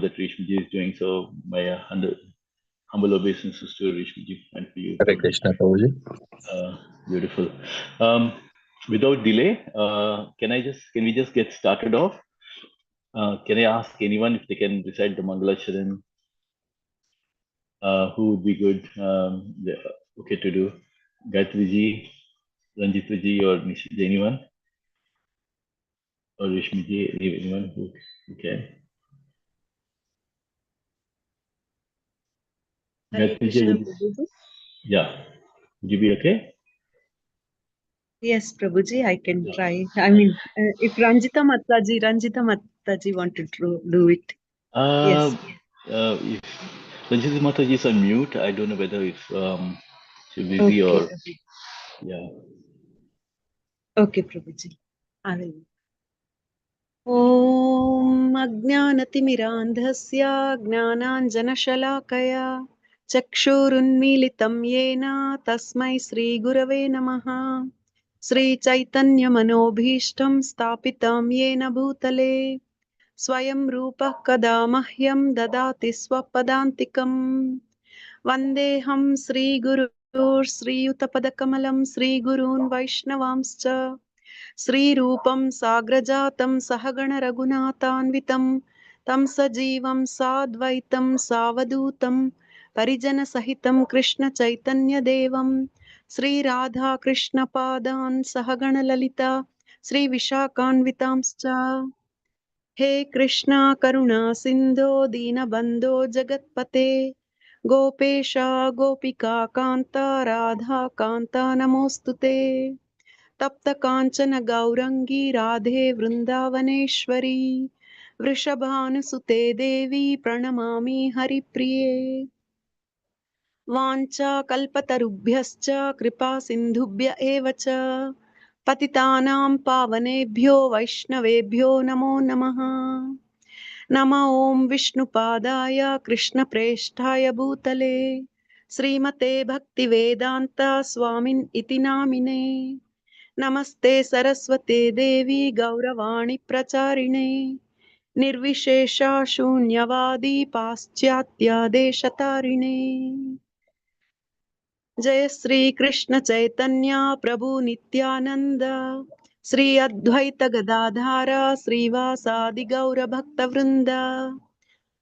that Rishmiji is doing. So my humble obeisances to Rishmiji and for you. Hare Krishna, Prabhuji. Beautiful. Without delay, can we just get started off? Can I ask anyone if they can recite the Mangala Charan? Who would be good? Okay to do. Gayatri ji, Ranjita ji, or Nishit, anyone? Or Rishmi ji, anyone who can? Hare Krishna, Prabhuji. Yeah. Would you be okay? Yes, Prabhuji, I can try. I mean, if Ranjita Mataji wanted to do it. Yes. If Ranjita Mataji is on mute, I don't know whether if she's busy or yeah. Okay, Prabhuji. I will. Om Ajnanatimirandhasya Gnananjanashalakaya Chakshurunmilitam Yena Tasmai Sri Gurave Namaha Sri Chaitanya Manobhishtam Stapitam Yena Bhutale Swayam Rupa Kada Mahyam Dadati Swapadantikam Vandeham Sri Guru Sri Utapadakamalam Sri Gurun Vaishnavamscha Sri Rupam Sagrajatam Sahagana Raghunathanvitam Tam Sajivam Sadvaitam Savadutam Parijana Sahitam Krishna Chaitanya Devam Sri Radha Krishna Padan Sahagana Lalita Sri Vishakanvitamscha He Krishna Karuna Sindho Dina Bandho Jagatpate Gopesha Gopika Kanta Radha Kanta Namostute Tapta Kanchana Gaurangi Radhe Vrindavaneshwari Vrishabhanusute Devi Pranamami Haripriye Vancha Kalpatarubhyascha Kripa Sindhubhya Evacha Patitanam Pavanebhyo Vaishnavebhyo Namo Namaha Nama Om Vishnupadaya Krishna Presthaya Bhutale Srimate Bhaktivedanta Swamin Iti Namine Namaste Saraswate Devi Gauravani Pracharine Nirvishesha Shunyavadi Paschatya Deshatarine Jai Sri Krishna Chaitanya Prabhu Nityananda Sri Advaita Gadadhara Sri Vasadi Gaura Bhakta Vrinda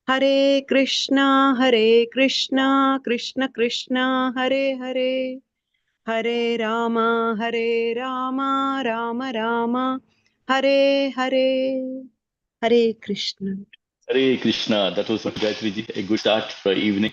Hare Krishna Krishna Krishna Hare Hare Hare Rama Rama Rama Hare Hare Hare Krishna. Hare Krishna. That was Gayatri ji, a good start for evening.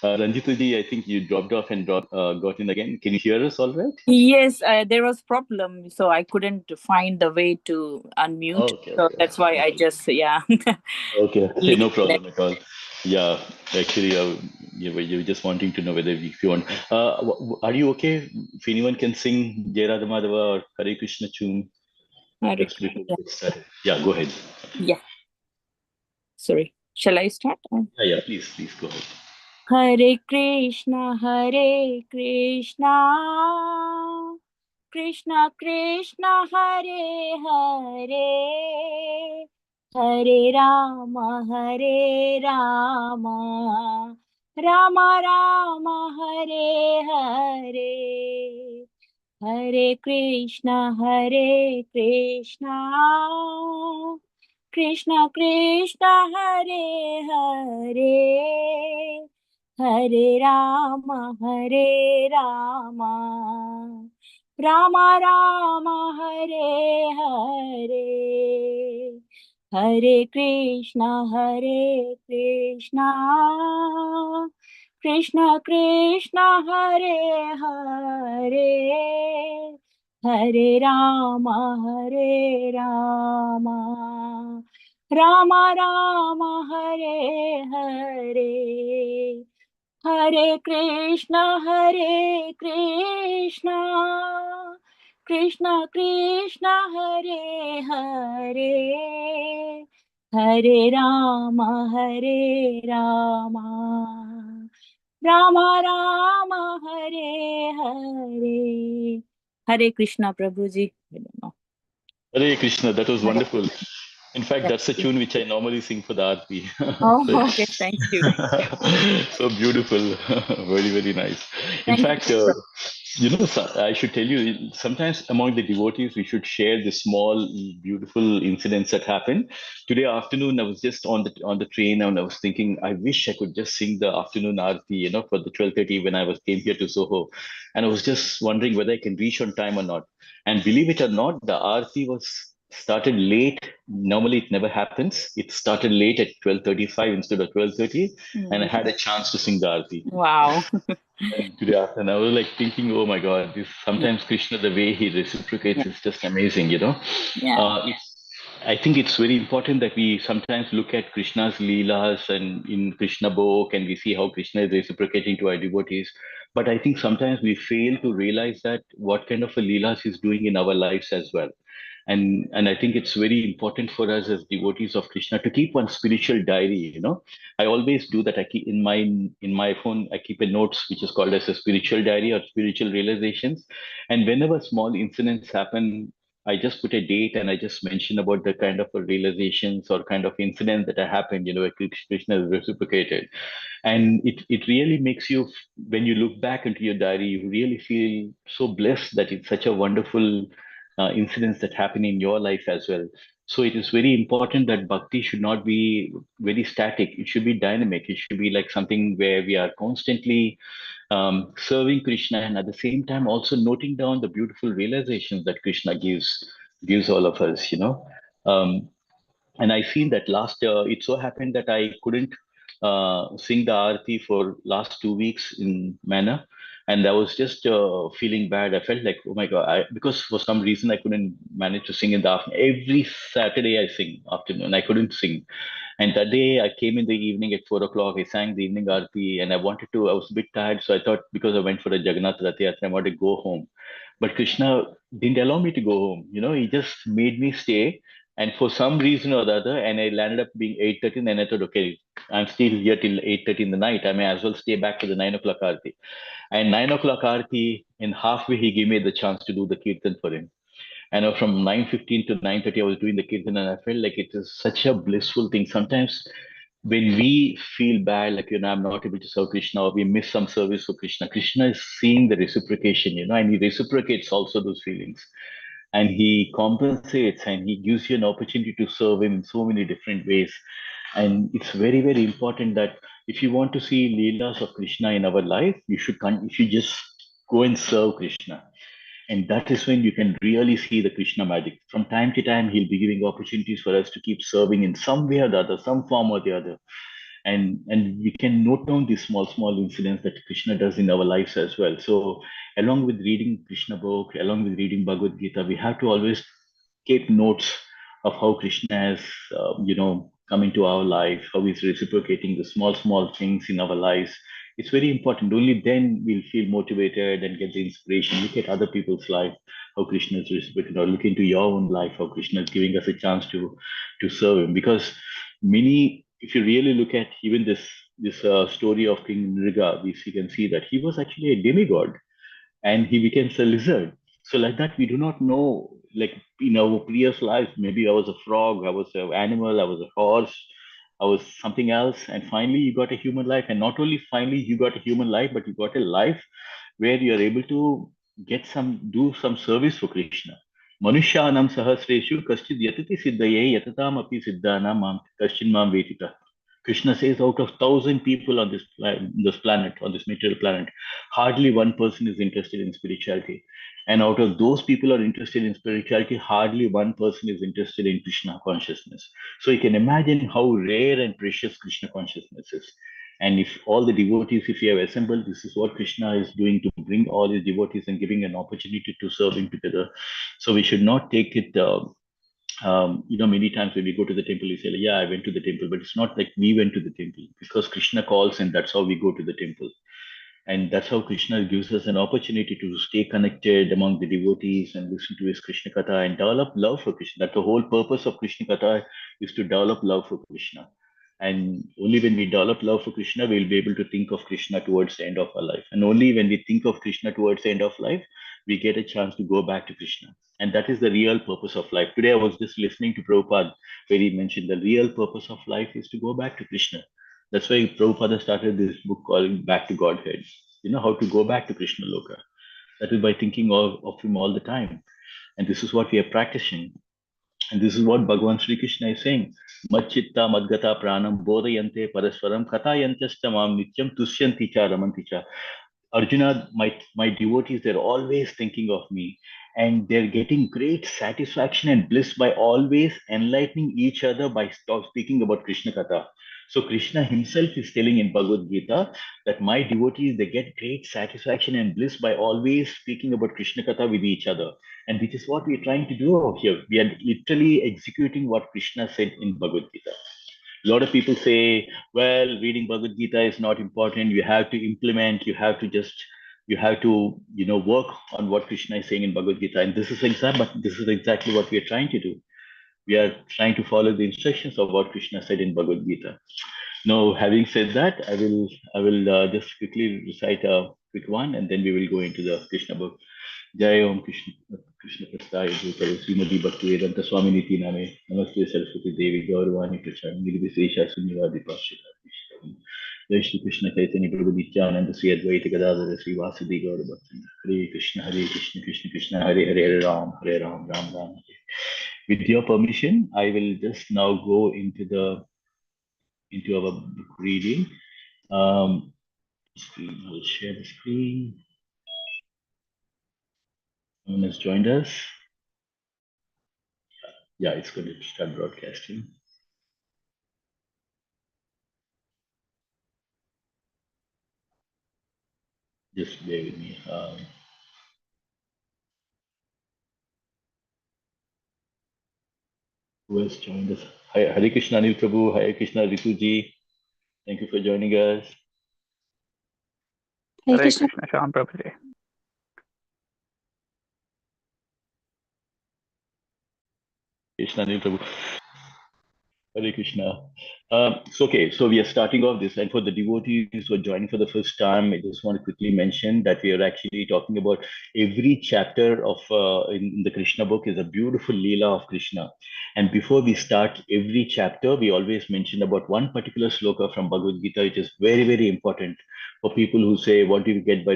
Ranjita ji, I think you dropped off and got in again. Can you hear us all right? Yes, there was problem, so I couldn't find the way to unmute. Okay, so that's why I just Okay, no problem at all. Yeah, actually, you were just wanting to know whether if you want. Are you okay? If anyone can sing Jai Radha Madhava or Hare Krishna tune, just before we get started. Yeah, go ahead. Yeah. Sorry. Shall I start? Yeah, please go ahead. Hare Krishna, Krishna Krishna, Hare Hare, Hare Rama, Rama Rama, Hare Hare, Hare Krishna, Krishna Krishna, Hare Hare, Hare Rama, Rama Rama, Hare Hare, Hare Krishna, Krishna Krishna, Hare Hare, Hare Rama, Rama Rama, Hare Hare, Hare Krishna, Krishna Krishna, Hare Hare, Hare Rama, Rama Rama, Hare Hare. Hare Krishna, Prabhuji. Hare Krishna, that was wonderful. In fact, Thank that's a you. tune which I normally sing for the Aarti. Oh, okay. Thank you. So beautiful, very, very nice. In Thank fact, you. I should tell you, sometimes among the devotees, we should share the small, beautiful incidents that happen. Today afternoon, I was just on the train and I was thinking, I wish I could just sing the afternoon Aarti, for the 12:30 when I was came here to Soho, and I was just wondering whether I can reach on time or not. And believe it or not, the Aarti was started late. Normally, it never happens. It started late at 12:35 instead of 12:30, and I Mm. had a chance to sing the Aarti. Wow. And today afternoon, I was like thinking, oh my God, this Yeah. sometimes Krishna, the way he reciprocates Yeah. is just amazing. Yeah. I think it's very important that we sometimes look at Krishna's Leelas and in Krishna book and we see how Krishna is reciprocating to our devotees. But I think sometimes we fail to realize that what kind of a Leelas he's doing in our lives as well. And I think it's very important for us as devotees of Krishna to keep one spiritual diary. I always do that. I keep in my phone, I keep a notes which is called as a spiritual diary or spiritual realizations. And whenever small incidents happen, I just put a date and I just mention about the kind of realizations or kind of incident that happened, where Krishna is reciprocated. And it really makes you, when you look back into your diary, you really feel so blessed that it's such a wonderful incidents that happen in your life as well. So it is very important that bhakti should not be very static. It should be dynamic. It should be like something where we are constantly serving Krishna and at the same time also noting down the beautiful realizations that Krishna gives all of us. Um, and I feel that last it so happened that I couldn't sing the Aarti for last 2 weeks in manner, and I was just feeling bad. I felt like, oh my God, because for some reason I couldn't manage to sing in the afternoon. Every Saturday I sing afternoon. I couldn't sing, and that day I came in the evening at 4 o'clock. I sang the evening Aarti, and I wanted to. I was a bit tired, so I thought because I went for a Jagannath Rath Yatra, I wanted to go home. But Krishna didn't allow me to go home. He just made me stay. And for some reason or the other, and I landed up being 8:30, and I thought, okay, I'm still here till 8:30 in the night. I may as well stay back for the 9 o'clock Aarti. And 9 o'clock Aarti, in halfway, he gave me the chance to do the kirtan for him. And from 9:15 to 9:30, I was doing the kirtan, and I felt like it is such a blissful thing. Sometimes when we feel bad, like, I'm not able to serve Krishna, or we miss some service for Krishna, Krishna is seeing the reciprocation, and he reciprocates also those feelings. And he compensates and he gives you an opportunity to serve him in so many different ways. And it's very, very important that if you want to see Leelas of Krishna in our life, you should just go and serve Krishna. And that is when you can really see the Krishna magic. From time to time, he'll be giving opportunities for us to keep serving in some way or the other, some form or the other. And we can note down these small incidents that Krishna does in our lives as well. So along with reading Krishna book, along with reading Bhagavad Gita, we have to always keep notes of how Krishna has come into our life, how he's reciprocating the small things in our lives. It's very important. Only then we'll feel motivated and get the inspiration. Look at other people's life, how Krishna is reciprocating, or look into your own life, how Krishna is giving us a chance to serve him. Because many, if you really look at even this story of King Nrga, we can see that he was actually a demigod and he becomes a lizard. So like that, we do not know. Like in our previous life, maybe I was a frog, I was an animal, I was a horse, I was something else, and finally you got a human life. And not only finally you got a human life, but you got a life where you are able to do some service for Krishna. Manushanam sahasreshu kaschid yatati siddhaye yatatam api siddhanam kaschin mam vetita. Krishna says, out of 1,000 people on this planet, on this material planet, hardly one person is interested in spirituality. And out of those people are interested in spirituality, hardly one person is interested in Krishna consciousness. So you can imagine how rare and precious Krishna consciousness is. And if all the devotees, if you have assembled, this is what Krishna is doing to bring all his devotees and giving an opportunity to serve him together. So we should not take it many times when we go to the temple, we say, yeah, I went to the temple, but it's not like we went to the temple because Krishna calls and that's how we go to the temple. And that's how Krishna gives us an opportunity to stay connected among the devotees and listen to his Krishna Katha and develop love for Krishna. That's the whole purpose of Krishna Katha, is to develop love for Krishna. And only when we develop love for Krishna, we'll be able to think of Krishna towards the end of our life. And only when we think of Krishna towards the end of life, we get a chance to go back to Krishna. And that is the real purpose of life. Today, I was just listening to Prabhupada, where he mentioned the real purpose of life is to go back to Krishna. That's why Prabhupada started this book called Back to Godhead. You know, how to go back to Krishna Loka. That is by thinking of him all the time. And this is what we are practicing. And this is what Bhagavan Sri Krishna is saying. Machitta madgata pranam bodhayante paraswaram katayantascha mam nityam tushyanti cha ramanti cha. Arjuna, my devotees, they're always thinking of me, and they're getting great satisfaction and bliss by always enlightening each other by speaking about Krishna Katha. So Krishna himself is telling in Bhagavad Gita that my devotees, they get great satisfaction and bliss by always speaking about Krishna Katha with each other. And this is what we're trying to do over here. We are literally executing what Krishna said in Bhagavad Gita. A lot of people say, well, reading Bhagavad Gita is not important. You have to implement, you have to, work on what Krishna is saying in Bhagavad Gita. And this is exactly what we are trying to do. We are trying to follow the instructions of what Krishna said in Bhagavad Gita. Now, having said that, I will just quickly recite a quick one, and then we will go into the Krishna book. Jai Om Krishna Prasthaya Bhutale Srimati Bhakti Vedanta Swami Niti Name Namaste Saraswati Devi Gauravani Pracham Nirvisesha Sunyavadi Pashita Jai Shri Krishna Chaitanya Prabhu Nityananda Sri Advaita Gadadhara Sri Vasudi Gaura Bhakti Hare Krishna Krishna Krishna Hare Hare Ram Ram Ram Hare. With your permission, I will just now go into our book reading. I will share the screen. Someone has joined us. Yeah, it's going to start broadcasting. Just bear with me. Who has joined us? Hare Krishna Anil Prabhu, Hare Krishna Rituji. Thank you for joining us. Hare Krishna Shyam Prabhuji. Krishna Anil Prabhu. Hare Krishna. So we are starting off this, and for the devotees who are joining for the first time, I just want to quickly mention that we are actually talking about every chapter of in the Krishna book is a beautiful Leela of Krishna. And before we start every chapter, we always mention about one particular sloka from Bhagavad Gita, which is very, very important for people who say, what do we get by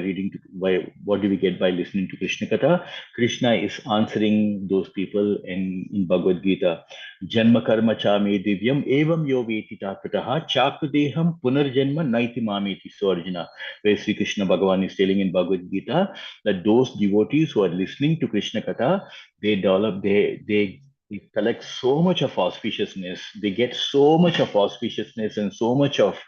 what do we get by listening to Krishna Katha? Krishna is answering those people in Bhagavad Gita. Janma karma cha me divyam evam yo veti tatpataha chakudeham punarjanma naiti mameti. So Arjuna, where Sri Krishna Bhagavan is telling in Bhagavad Gita that those devotees who are listening to Krishna Katha, they collect so much of auspiciousness, they get so much of auspiciousness and so much of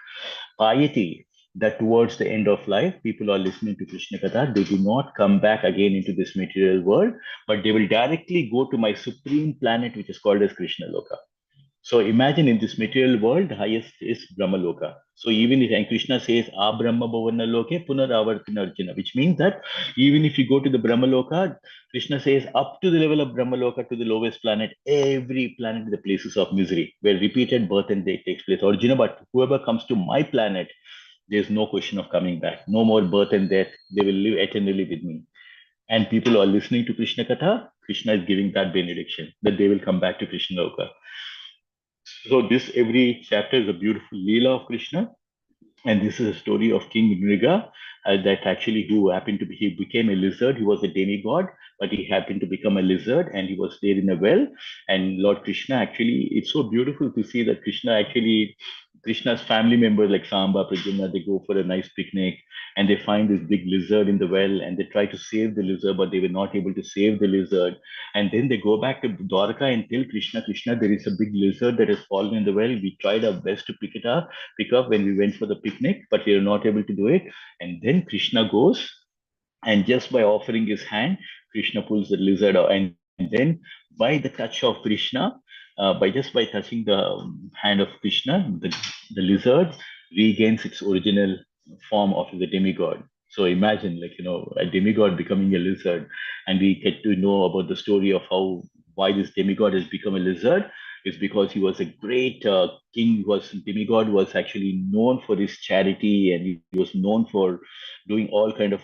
piety that towards the end of life, people are listening to Krishna Katha, they do not come back again into this material world, but they will directly go to my supreme planet, which is called as Krishna Loka. So imagine in this material world, the highest is Brahma Loka. So even if, and Krishna says, A Brahma Bhavana Loke Punaravartina Arjuna, which means that even if you go to the Brahma Loka, Krishna says up to the level of Brahma Loka to the lowest planet, every planet is the places of misery, where repeated birth and death takes place. Arjuna, but whoever comes to my planet, there's no question of coming back. No more birth and death. They will live eternally with me. And people who are listening to Krishna Katha, Krishna is giving that benediction that they will come back to Krishna Loka. So this every chapter is a beautiful Leela of Krishna. And this is a story of King Nrga, that actually he became a lizard. He was a demigod, but he happened to become a lizard and he was there in a well. And Lord Krishna actually, it's so beautiful to see that Krishna's family members like Samba, Pradyumna, they go for a nice picnic and they find this big lizard in the well and they try to save the lizard, but they were not able to save the lizard. And then they go back to Dwarka and tell Krishna, there is a big lizard that has fallen in the well. We tried our best to pick up when we went for the picnic, but we were not able to do it. And then Krishna goes, and just by offering his hand, Krishna pulls the lizard out. And then by the touch of Krishna, by touching the hand of Krishna, the lizard regains its original form of the demigod. So imagine, a demigod becoming a lizard, and we get to know about the story of why this demigod has become a lizard. is because he was a great king, was demigod, was actually known for his charity, and he was known for doing all kind of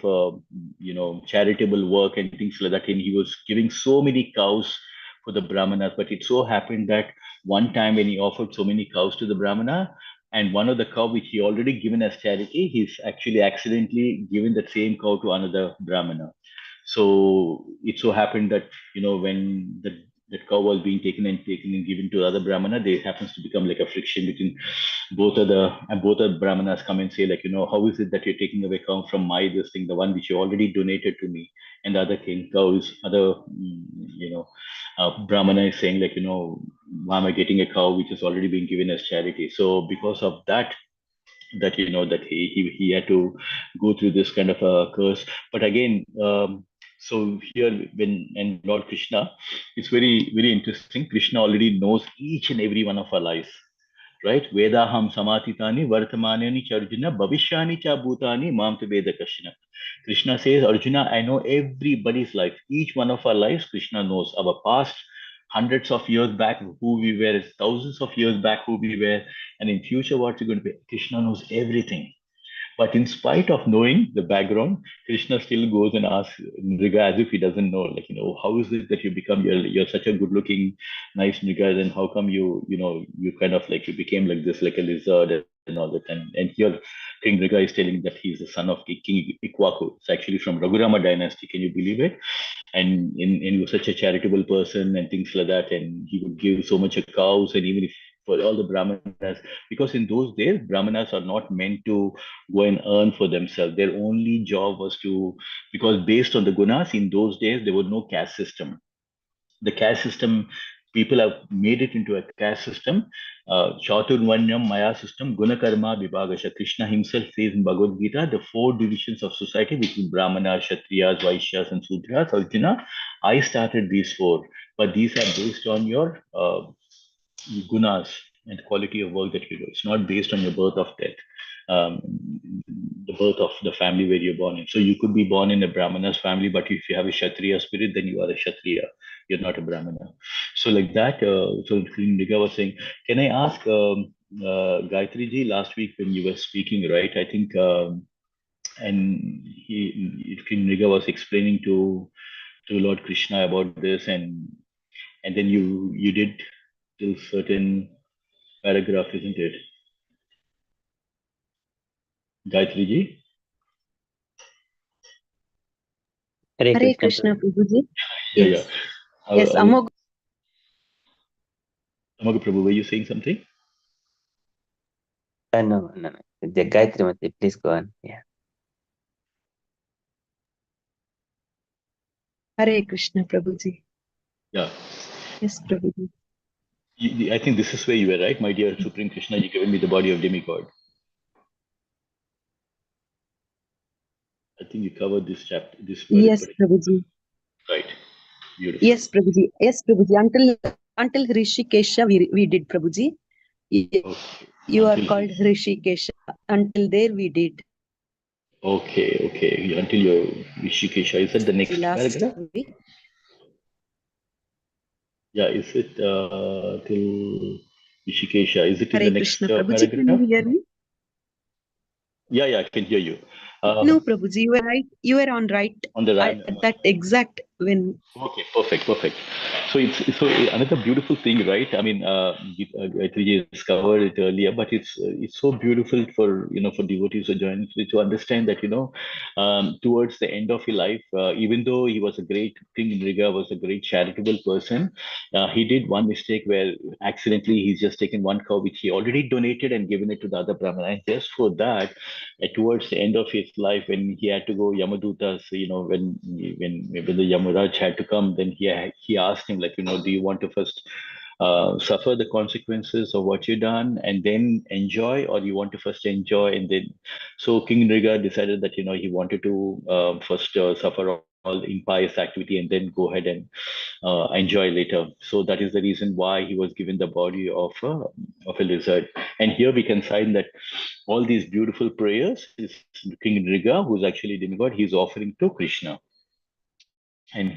charitable work and things like that. And he was giving so many cows for the brahmanas. But it so happened that one time when he offered so many cows to the brahmana, and one of the cow which he already given as charity, he's actually accidentally given the same cow to another brahmana. So it so happened that when that cow was being taken and given to the other brahmana, there happens to become like a friction between both the brahmanas come and say, like, how is it that you're taking away cow from my this thing, the one which you already donated to me? And the other king cow is other brahmana is saying, like, why am I getting a cow which has already been given as charity? So because of that, that he had to go through this kind of a curse. But again, so here when and Lord Krishna, it's very very interesting. Krishna already knows each and every one of our lives, right? Vedaham samatitani vartamanani cha Arjuna bhavishyani cha bhutani mam tu veda kashina. Krishna says, Arjuna, I know everybody's life. Each one of our lives, Krishna knows our past, hundreds of years back who we were, thousands of years back who we were, and in future what we're going to be. Krishna knows everything. But in spite of knowing the background, Krishna still goes and asks Nrga as if he doesn't know, like, how is it that you become, you're such a good looking, nice Nrga, then how come you kind of like, you became like this, like a lizard and all that. And here King Nrga is telling that he's the son of King Ikwaku. It's actually from Raghurama dynasty. Can you believe it? And he was such a charitable person and things like that. And he would give so much of cows, and even if for all the brahmanas, because in those days brahmanas are not meant to go and earn for themselves. Their only job was to, because based on the gunas in those days there was no caste system. The caste system, people have made it into a caste system. Chaturvanyam Maya system, Gunakarma Vibhagasha. Krishna himself says in Bhagavad Gita, the four divisions of society, which is Brahmana, Kshatriyas, Vaishyas, and Sudras. Arjuna, I started these four, but these are based on your gunas and the quality of work that you do. It's not based on your birth of death, um, the birth of the family where you're born in. So you could be born in a Brahmana's family, but if you have a Kshatriya spirit, then you are a Kshatriya. You're not a Brahmana. So like that, so Nrga was saying, can I ask Gayatri ji, last week when you were speaking, right? I think, and King Nrga was explaining to Lord Krishna about this, and then you did till certain paragraph, isn't it? Gayatri ji? Hare Krishna, Prabhuji. Yeah, Yes. yeah. Yes, Amog. Amaga Prabhu, were you saying something? No. The Gayatri Mati, please go on. Yeah. Hare Krishna, Prabhuji. Yeah. Yes, Prabhuji. I think this is where you were, right? My dear Supreme Krishna, you given me the body of demigod. I think you covered this chapter, this Yes, Prabhuji. right. Beautiful. Yes, Prabhuji. Yes, Prabhuji. Until Rishikesha, we did, Prabhuji. Okay. You are Until called Rishikesha. Until there, we did. Okay. Until your Rishikesha. Is that the next Last paragraph? week. Yeah, is it till Rishikesha? Is it in Hare the next Krishna, Prabhuji. Can paragraph? you hear me? Yeah, I can hear you. No, Prabhuji, you were right. You were on right. On the At that exact when. Okay, perfect. So it's another beautiful thing, right? I mean, Gayatri ji has covered it earlier, but it's so beautiful for for devotees to join to understand that towards the end of his life, even though he was a great King Nrga was a great charitable person, he did one mistake where accidentally he's just taken one cow which he already donated and given it to the other brahmana, and just for that, towards the end of his life, when he had to go Yamadutas, when the Yamaraj had to come, then he asked him, like, do you want to first suffer the consequences of what you done and then enjoy, or you want to first enjoy and then? So King Nrga decided that he wanted to first suffer all impious activity and then go ahead and enjoy later. So that is the reason why he was given the body of a lizard. And here we can find that all these beautiful prayers is King Nrga, who's actually demigod, he's offering to Krishna. And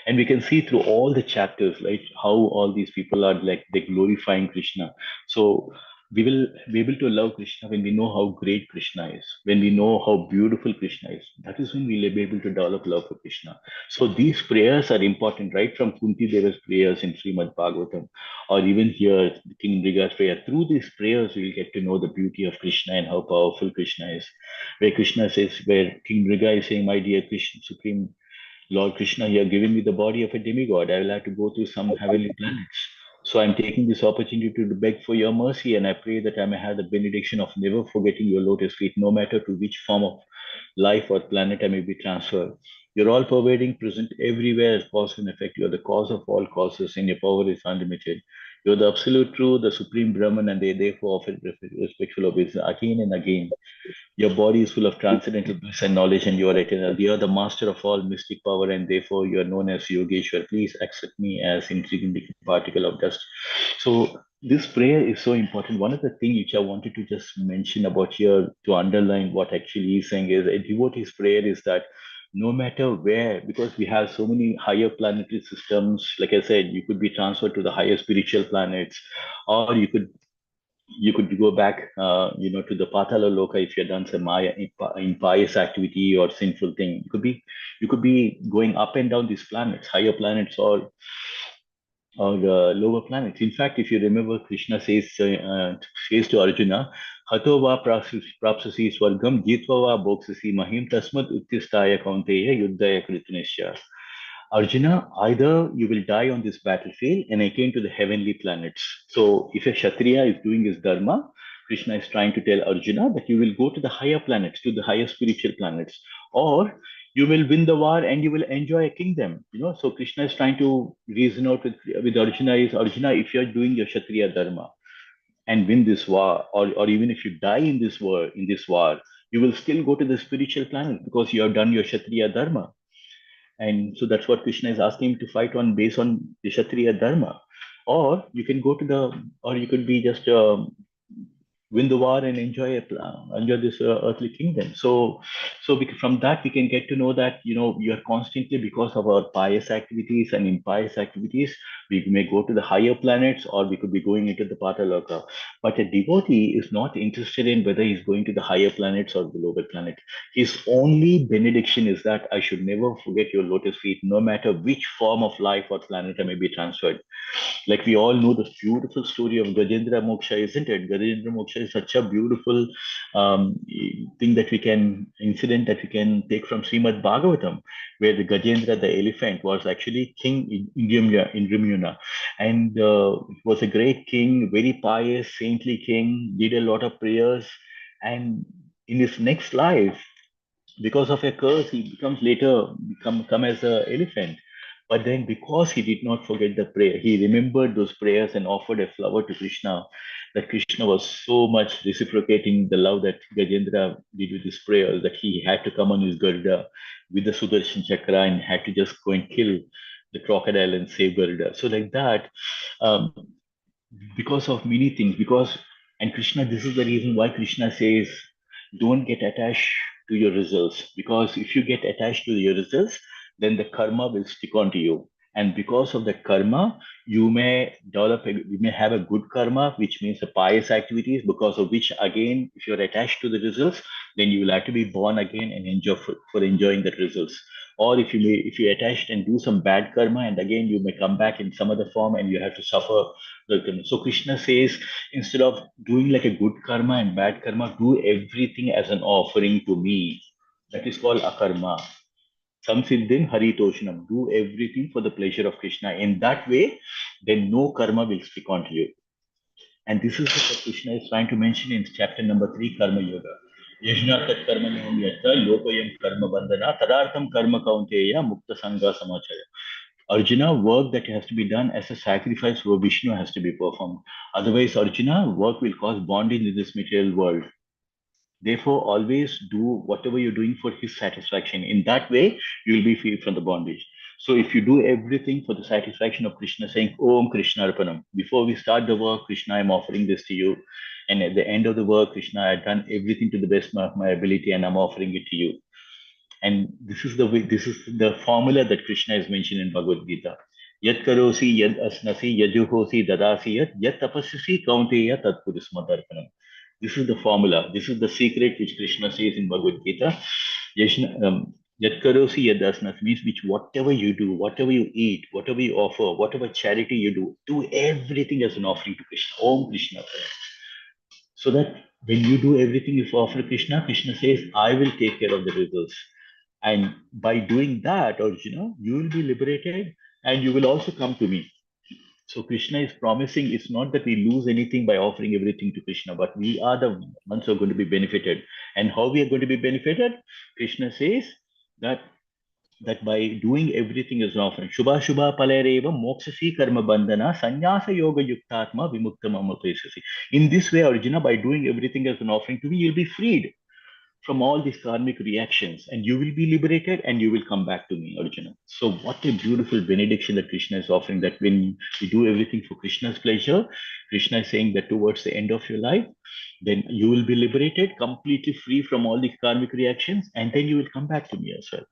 and we can see through all the chapters, right, how all these people are like they glorifying Krishna. So we will be able to love Krishna when we know how great Krishna is, when we know how beautiful Krishna is. That is when we'll be able to develop love for Krishna. So these prayers are important, right from Kunti Deva's prayers in Srimad Bhagavatam, or even here King Nrga's prayer. Through these prayers we will get to know the beauty of Krishna and how powerful Krishna is. Where Krishna says, where King Nrga is saying, my dear Krishna, Supreme Lord Krishna, you have given me the body of a demigod. I will have to go to some heavenly planets. So I'm taking this opportunity to beg for your mercy, and I pray that I may have the benediction of never forgetting your lotus feet, no matter to which form of life or planet I may be transferred. You're all pervading, present everywhere as cause and effect. You're the cause of all causes, and your power is unlimited. You're the absolute truth, the supreme Brahman, and they therefore offer respectful obeisance again and again. Your body is full of transcendental bliss and knowledge, and you are eternal. You are the master of all mystic power, and therefore you are known as Yogeshwar. Please accept me as insignificant particle of dust. So this prayer is so important. One of the things which I wanted to just mention about here to underline what actually he's saying is a devotee's prayer is that no matter where, because we have so many higher planetary systems, like I said, you could be transferred to the higher spiritual planets, or you could go back, to the Patala Loka if you had done some Maya impious activity or sinful thing. You could be going up and down these planets, higher planets or lower planets. In fact, if you remember, Krishna says to Arjuna, "Hato va prapsasi swargam jitva va boksasi mahim tasmat uttistaya kaunteya yuddhaya kritanishya." Arjuna, either you will die on this battlefield and attain to the heavenly planets. So, if a Kshatriya is doing his dharma, Krishna is trying to tell Arjuna that you will go to the higher planets, to the higher spiritual planets, or you will win the war and you will enjoy a kingdom. So Krishna is trying to reason out with Arjuna is Arjuna, if you're doing your Kshatriya dharma and win this war, or even if you die in this war, you will still go to the spiritual planet because you have done your Kshatriya dharma. And so that's what Krishna is asking him to fight on based on the Kshatriya Dharma. Or you can go to or you could be just win the war and enjoy this earthly kingdom. From that we can get to know that you are constantly, because of our pious activities and impious activities, we may go to the higher planets or we could be going into the Pataloka. But a devotee is not interested in whether he's going to the higher planets or the lower planet. His only benediction is that I should never forget your lotus feet, no matter which form of life or planet I may be transferred. Like we all know the beautiful story of Gajendra Moksha, isn't it? Gajendra Moksha is such a beautiful incident that we can take from Srimad Bhagavatam, where the Gajendra, the elephant, was actually king in Indrimuna. And was a great king, very pious, saintly king, did a lot of prayers. And in his next life, because of a curse, he becomes later come as an elephant. But then, because he did not forget the prayer, he remembered those prayers and offered a flower to Krishna. That Krishna was so much reciprocating the love that Gajendra did with his prayers that he had to come on his Garuda with the Sudarshan Chakra and had to just go and kill the crocodile and save Garuda. So, like that, um, because of many things, and Krishna, this is the reason why Krishna says, don't get attached to your results, because if you get attached to your results, then the karma will stick onto you. And because of the karma, you may have a good karma, which means the pious activities, because of which, again, if you're attached to the results, then you will have to be born again and enjoy for enjoying the results. Or if you attached and do some bad karma, and again you may come back in some other form and you have to suffer. So Krishna says, instead of doing like a good karma and bad karma, do everything as an offering to me. That is called akarma. Samsiddhin haritoshanam. Do everything for the pleasure of Krishna. In that way, then no karma will stick onto you. And this is what Krishna is trying to mention in chapter number 3, Karma Yoga. Yajna tat karma nyatta lokayam karma bandhana tadartham karma kaunteya mukta sangha samachaya. Arjuna, work that has to be done as a sacrifice for Vishnu has to be performed. Otherwise, Arjuna, work will cause bondage in this material world. Therefore, always do whatever you're doing for his satisfaction. In that way, you will be free from the bondage. So if you do everything for the satisfaction of Krishna, saying, Om Krishna Arpanam, before we start the work, Krishna, I'm offering this to you. And at the end of the work, Krishna, I've done everything to the best of my ability and I'm offering it to you. And this is the way, this is the formula that Krishna is mentioned in Bhagavad Gita. Yat karosi, yad asnasi, yajuhosi, dadasi, yat tapasyasi, kaunteya, tat purusmadarpanam. This is the formula. This is the secret which Krishna says in Bhagavad Gita. Yat karosi, yad asnasi means which whatever you do, whatever you eat, whatever you offer, whatever charity you do everything as an offering to Krishna. Om Krishna. So that when you do everything you offer Krishna, Krishna says, I will take care of the results. And by doing that, Arjuna, you will be liberated and you will also come to me. So Krishna is promising it's not that we lose anything by offering everything to Krishna, but we are the ones who are going to be benefited. And how we are going to be benefited? Krishna says that by doing everything as an offering. Shubha Shubha Palareva Mokshasi Karma Bandhana Sannyasa Yoga Yuktatma Vimuktam Amapesasi. In this way, Arjuna, by doing everything as an offering to me, you'll be freed from all these karmic reactions and you will be liberated and you will come back to me, Arjuna. So what a beautiful benediction that Krishna is offering, that when you do everything for Krishna's pleasure, Krishna is saying that towards the end of your life, then you will be liberated, completely free from all these karmic reactions, and then you will come back to me as well.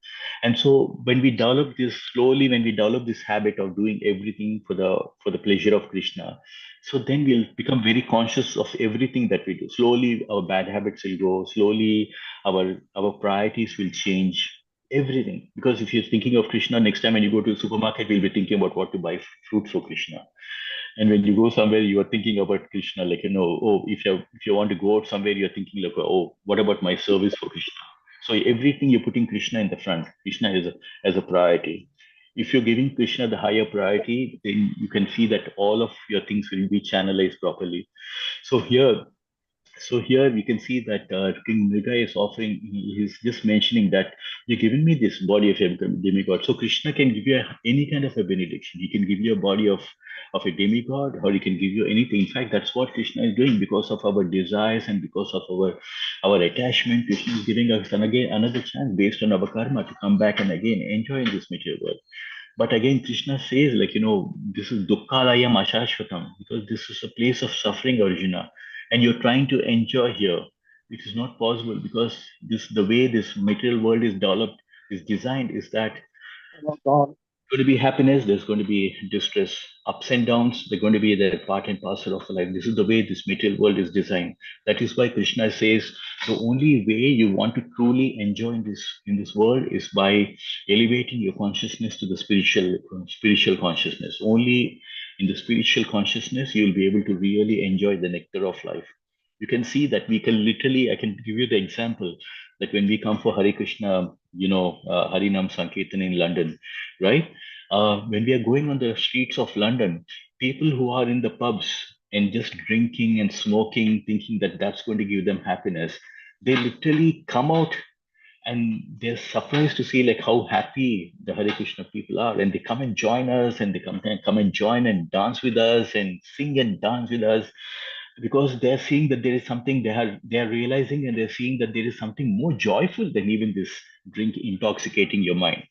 And so when we develop this slowly, when we develop this habit of doing everything for the pleasure of Krishna, so then we'll become very conscious of everything that we do. Slowly our bad habits will go, slowly our priorities will change, everything. Because if you're thinking of Krishna, next time when you go to the supermarket, we'll be thinking about what to buy fruit for Krishna. And when you go somewhere, you are thinking about Krishna, like, oh, if you want to go out somewhere, you're thinking like, oh, what about my service for Krishna? So everything you're putting Krishna in the front. Krishna is as a priority. If you're giving Krishna the higher priority, then you can see that all of your things will be channelized properly. So here we can see that King Nrga is offering, he's just mentioning that you're giving me this body of a demigod. So Krishna can give you any kind of a benediction. He can give you a body of a demigod, or he can give you anything. In fact, that's what Krishna is doing because of our desires and because of our attachment. Krishna is giving us another chance based on our karma to come back and again enjoy in this material world. But again, Krishna says, like, this is dukkhalayam ashashvatam, because this is a place of suffering, Arjuna, and you're trying to enjoy here. It is not possible because the way this material world is developed, is designed, is that going to be happiness, there's going to be distress, ups and downs, they're going to be the part and parcel of life. This is the way this material world is designed. That is why Krishna says the only way you want to truly enjoy in this world is by elevating your consciousness to the spiritual consciousness. Only in the spiritual consciousness you'll be able to really enjoy the nectar of life. You can see that we can literally, I can give you the example that when we come for Hare Krishna, Harinam Sankirtan in London, right? When we are going on the streets of London, people who are in the pubs and just drinking and smoking, thinking that that's going to give them happiness, they literally come out and they're surprised to see like how happy the Hare Krishna people are, and they come and join us, and they come and join and dance with us and sing and dance with us, because they're seeing that there is something they are realizing, and they're seeing that there is something more joyful than even this drink intoxicating your mind.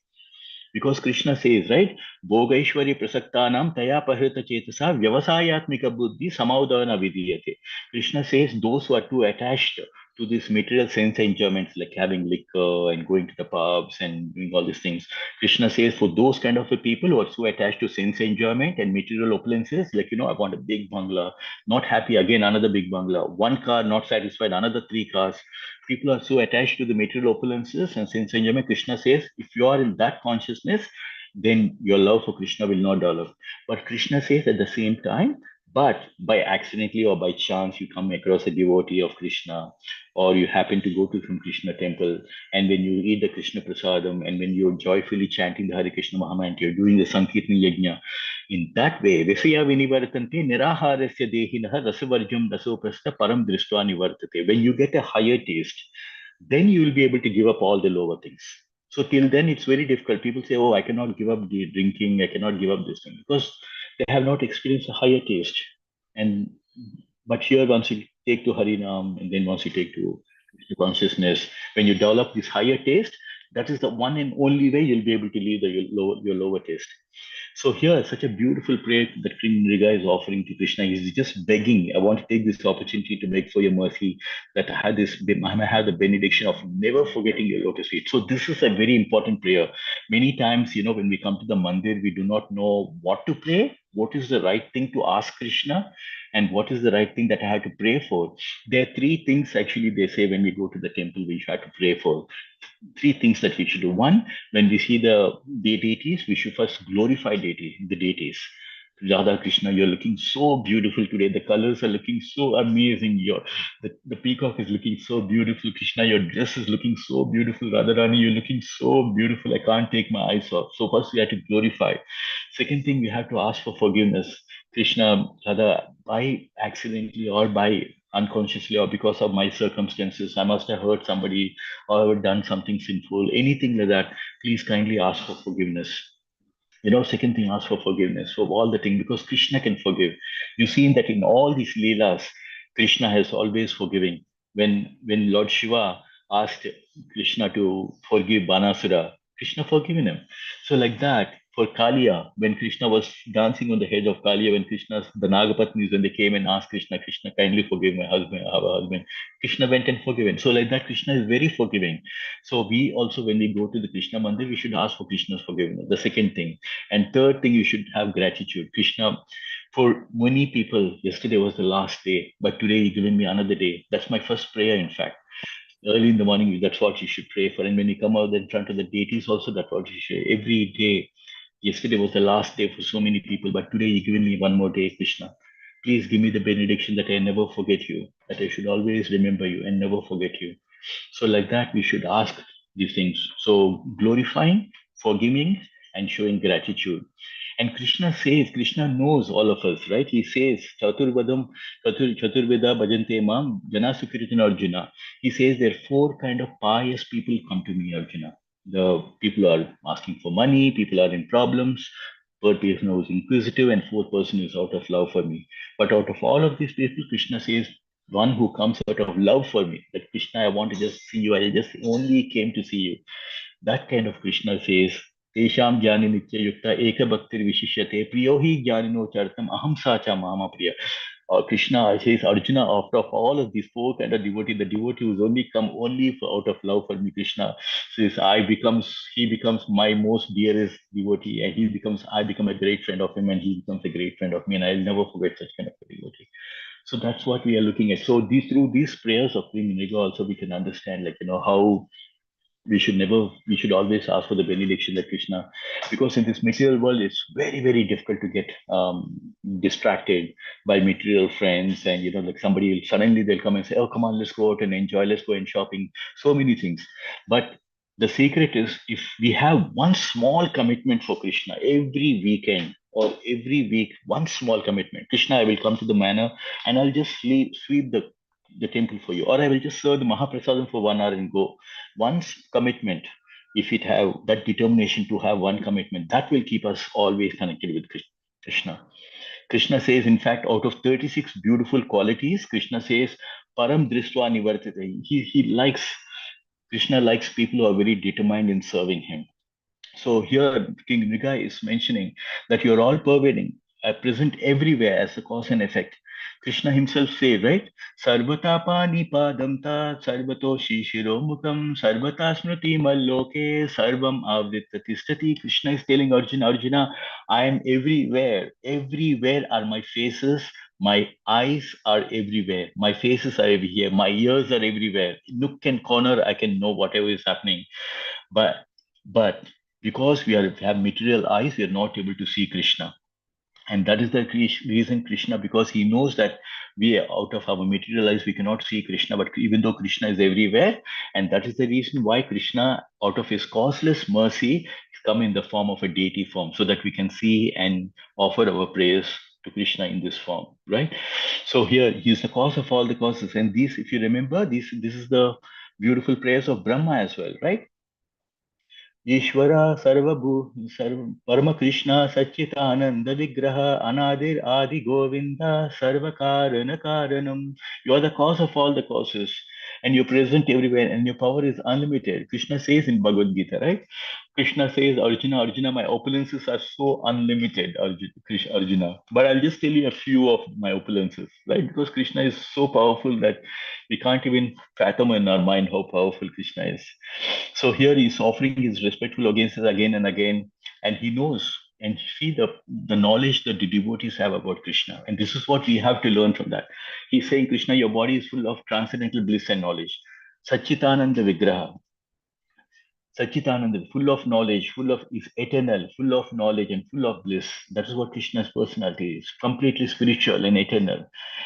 Because Krishna says, right, Bhogaishwari prasaktanam taya pahrita chetasa vyavasayatmika buddhi samaudana vidiyate. Krishna says those who are too attached to this material sense enjoyments, like having liquor and going to the pubs and doing all these things. Krishna says for those kind of people who are so attached to sense enjoyment and material opulences, like, I want a big bungalow, not happy, again, another big bungalow, one car, not satisfied, another 3 cars. People are so attached to the material opulences and sense enjoyment. Krishna says, if you are in that consciousness, then your love for Krishna will not develop. But Krishna says at the same time, but by accidentally or by chance, you come across a devotee of Krishna, or you happen to go to some Krishna temple, and when you eat the Krishna prasadam, and when you're joyfully chanting the Hare Krishna Mahamantra, you're doing the Sankirtan Yajna, in that way, Visaya Vinivartante Niraharasya Dehinaha Rasavarjam Rasoprastha Param Drishtva Nivartate. When you get a higher taste, then you will be able to give up all the lower things. So till then, it's very difficult. People say, oh, I cannot give up the drinking, I cannot give up this thing, because they have not experienced a higher taste. But here, once you take to Harinam, and then once you take to consciousness, when you develop this higher taste, that is the one and only way you'll be able to leave your lower taste. So here, such a beautiful prayer that Nrga is offering to Krishna. He's just begging, I want to take this opportunity to beg for your mercy, that I may have the benediction of never forgetting your lotus feet. So this is a very important prayer. Many times, when we come to the mandir, we do not know what to pray, what is the right thing to ask Krishna, and what is the right thing that I have to pray for. There are three things actually they say when we go to the temple we have to pray for. Three things that we should do. One, when we see the deities, we should first glorify the deities. Radha Krishna, you're looking so beautiful today. The colors are looking so amazing. The peacock is looking so beautiful. Krishna, your dress is looking so beautiful. Radharani, you're looking so beautiful. I can't take my eyes off. So first we have to glorify. Second thing, we have to ask for forgiveness. Krishna, Radha, by accidentally or by unconsciously or because of my circumstances, I must have hurt somebody or done something sinful, anything like that. Please kindly ask for forgiveness. Second thing, ask for forgiveness for all the things because Krishna can forgive. You've seen that in all these leelas, Krishna has always forgiving. When Lord Shiva asked Krishna to forgive Banasura, Krishna forgiven him. So like that, for Kaliya, when Krishna was dancing on the head of Kaliya, when the Nagapatnis, when they came and asked Krishna, Krishna, kindly forgive my husband, I have a husband. Krishna went and forgiven. So like that, Krishna is very forgiving. So we also, when we go to the Krishna Mandir, we should ask for Krishna's forgiveness. The second thing. And third thing, you should have gratitude. Krishna, for many people, yesterday was the last day, but today you've given me another day. That's my first prayer, in fact. Early in the morning, that's what you should pray for. And when you come out in front of the deities, also that's what you should. Every day, yesterday was the last day for so many people, but today you've given me one more day, Krishna. Please give me the benediction that I never forget you, that I should always remember you and never forget you. So, like that, we should ask these things. So, glorifying, forgiving, and showing gratitude. And Krishna says, Krishna knows all of us, right? He says, Chaturveda bhajante mam jana sukiritan Arjuna. He says there are four kind of pious people come to me, Arjuna. The people are asking for money, people are in problems, third person who is inquisitive, and fourth person is out of love for me. But out of all of these people, Krishna says, one who comes out of love for me, that Krishna, I want to just see you, I just only came to see you. That kind of Krishna says, Tesham Jnani Nitya Yukta Eka Bhaktir Vishishyate Priyo Hi Jnanino Chartam Aham Sacha Mama Priya. Krishna says, Arjuna, after all of these four kind of devotee, the devotee who's only come only out of love for me, Krishna says, he becomes my most dearest devotee, and I become a great friend of him, and he becomes a great friend of me, and I'll never forget such kind of a devotee. So that's what we are looking at. So through these prayers of Queen Nrga also we can understand, how we should always ask for the benediction that Krishna, because in this material world it's very, very difficult to get distracted by material friends, and like somebody will suddenly they'll come and say, oh, come on, let's go out and enjoy, let's go and shopping, so many things. But the secret is, if we have one small commitment for Krishna every weekend or every week, one small commitment, Krishna, I will come to the manor and I'll just sweep the temple for you, or I will just serve the Mahaprasadam for 1 hour and go. One's commitment, if it have that determination to have one commitment, that will keep us always connected with Krishna. Krishna says, in fact, out of 36 beautiful qualities, Krishna says, Param Drishtva Nivartate. Krishna likes people who are very determined in serving him. So here, King Nrga is mentioning that you're all pervading, present everywhere as a cause and effect. Krishna himself said, right? Sarvata pani padamta, sarvato shishiro mukam, sarvata smriti malloke, sarvam avritta tishtati. Krishna is telling Arjuna, I am everywhere. Everywhere are my faces. My eyes are everywhere. My faces are everywhere. My ears are everywhere. Nook and corner, I can know whatever is happening. But because we have material eyes, we are not able to see Krishna. And that is the reason Krishna, because he knows that out of our material eyes, we cannot see Krishna, but even though Krishna is everywhere, and that is the reason why Krishna, out of his causeless mercy, come in the form of a deity form, so that we can see and offer our prayers to Krishna in this form, right? So here, he is the cause of all the causes. And these, if you remember, this is the beautiful prayers of Brahma as well, right? ईश्वरा सर्व परम कृष्ण सच्चिदानंद विग्रह अनादिर आदि गोविंदा सर्व कारण कारणम. You are the cause of all the causes. and you're present everywhere, and your power is unlimited. Krishna says in Bhagavad Gita, right? Krishna says, Arjuna, Arjuna, my opulences are so unlimited, Arjuna. But I'll just tell you a few of my opulences, right? Because Krishna is so powerful that we can't even fathom in our mind how powerful Krishna is. So here he's offering his respectful obeisances again and again, and he knows and see the knowledge that the devotees have about Krishna. And this is what we have to learn from that. He's saying, Krishna, your body is full of transcendental bliss and knowledge. Satchitananda Vigraha. Satchitananda, full of knowledge, full of is eternal, full of knowledge and full of bliss. That is what Krishna's personality is, completely spiritual and eternal.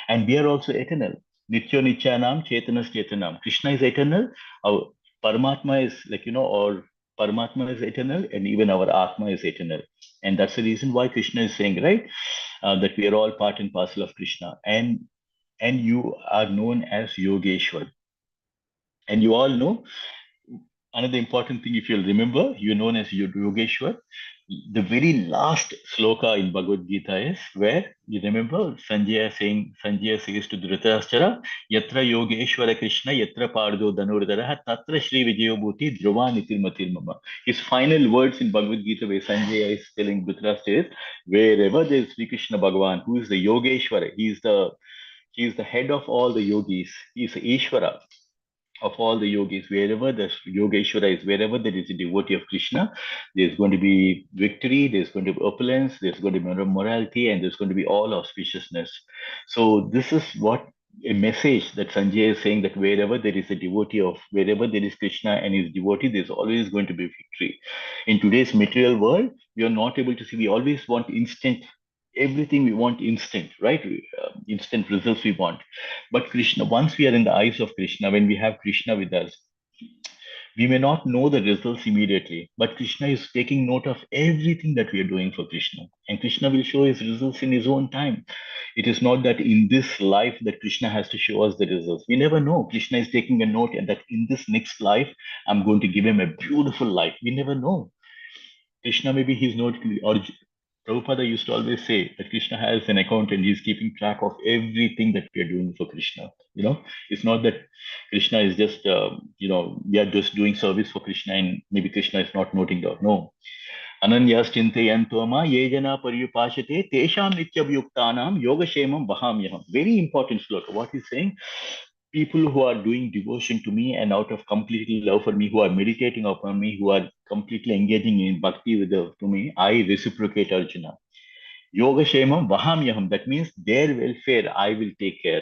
And we are also eternal. Nityo Nityanam, Chetanas Chetanam. Krishna is eternal. Our Paramatma is or Paramatma is eternal, and even our Atma is eternal. And that's the reason why Krishna is saying, right, that we are all part and parcel of Krishna. And you are known as Yogeshwar. And you all know another important thing, if you'll remember, you're known as Yogeshwar. The very last sloka in Bhagavad Gita is where, you remember, Sanjaya says to Dhritarashtra, Yatra Yogeshwara Krishna, Yatra Pardo Dhanurdara, Tatra Shri Vijayo Bhuti, Dhruva Nitirmatir Mama. His final words in Bhagavad Gita, where Sanjaya is telling Dhritarashtra, is, wherever there is Sri Krishna Bhagavan, who is the Yogeshwara, he is the head of all the yogis, he is Ishvara of all the yogis. Wherever the Yogeshwara is, wherever there is a devotee of Krishna, there's going to be victory, there's going to be opulence, there's going to be morality, and there's going to be all auspiciousness. So this is what a message that Sanjay is saying, that wherever there is a devotee of, wherever there is Krishna and his devotee, there's always going to be victory. In today's material world, we are not able to see, we always want instant, everything we want instant, right? Instant results we want. But Krishna, once we are in the eyes of Krishna, when we have Krishna with us, we may not know the results immediately, but Krishna is taking note of everything that we are doing for Krishna. And Krishna will show his results in his own time. It is not that in this life that Krishna has to show us the results. We never know. Krishna is taking a note that in this next life, I'm going to give him a beautiful life. We never know. Krishna, maybe he's not, or Prabhupada used to always say that Krishna has an account and he's keeping track of everything that we are doing for Krishna. It's not that Krishna is just, we are just doing service for Krishna and maybe Krishna is not noting down. No. Ananyas chintayantoma yejana paryupashate tesham nityabhyuktanam yogashemam vahamyaham. Very important sloka. What he's saying, people who are doing devotion to me and out of completely love for me, who are meditating upon me, who are completely engaging in bhakti to me, I reciprocate, Arjuna. Yoga Shemam Vahamyaham. That means their welfare I will take care.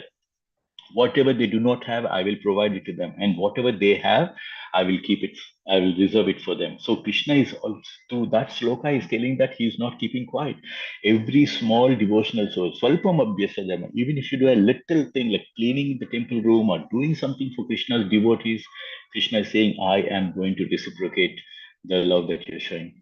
Whatever they do not have, I will provide it to them. And whatever they have, I will keep it. I will reserve it for them. So Krishna is also, through that sloka, is telling that he is not keeping quiet. Every small devotional soul, Swalpam Abhyasadama, even if you do a little thing like cleaning the temple room or doing something for Krishna's devotees, Krishna is saying, I am going to reciprocate the love that you're showing.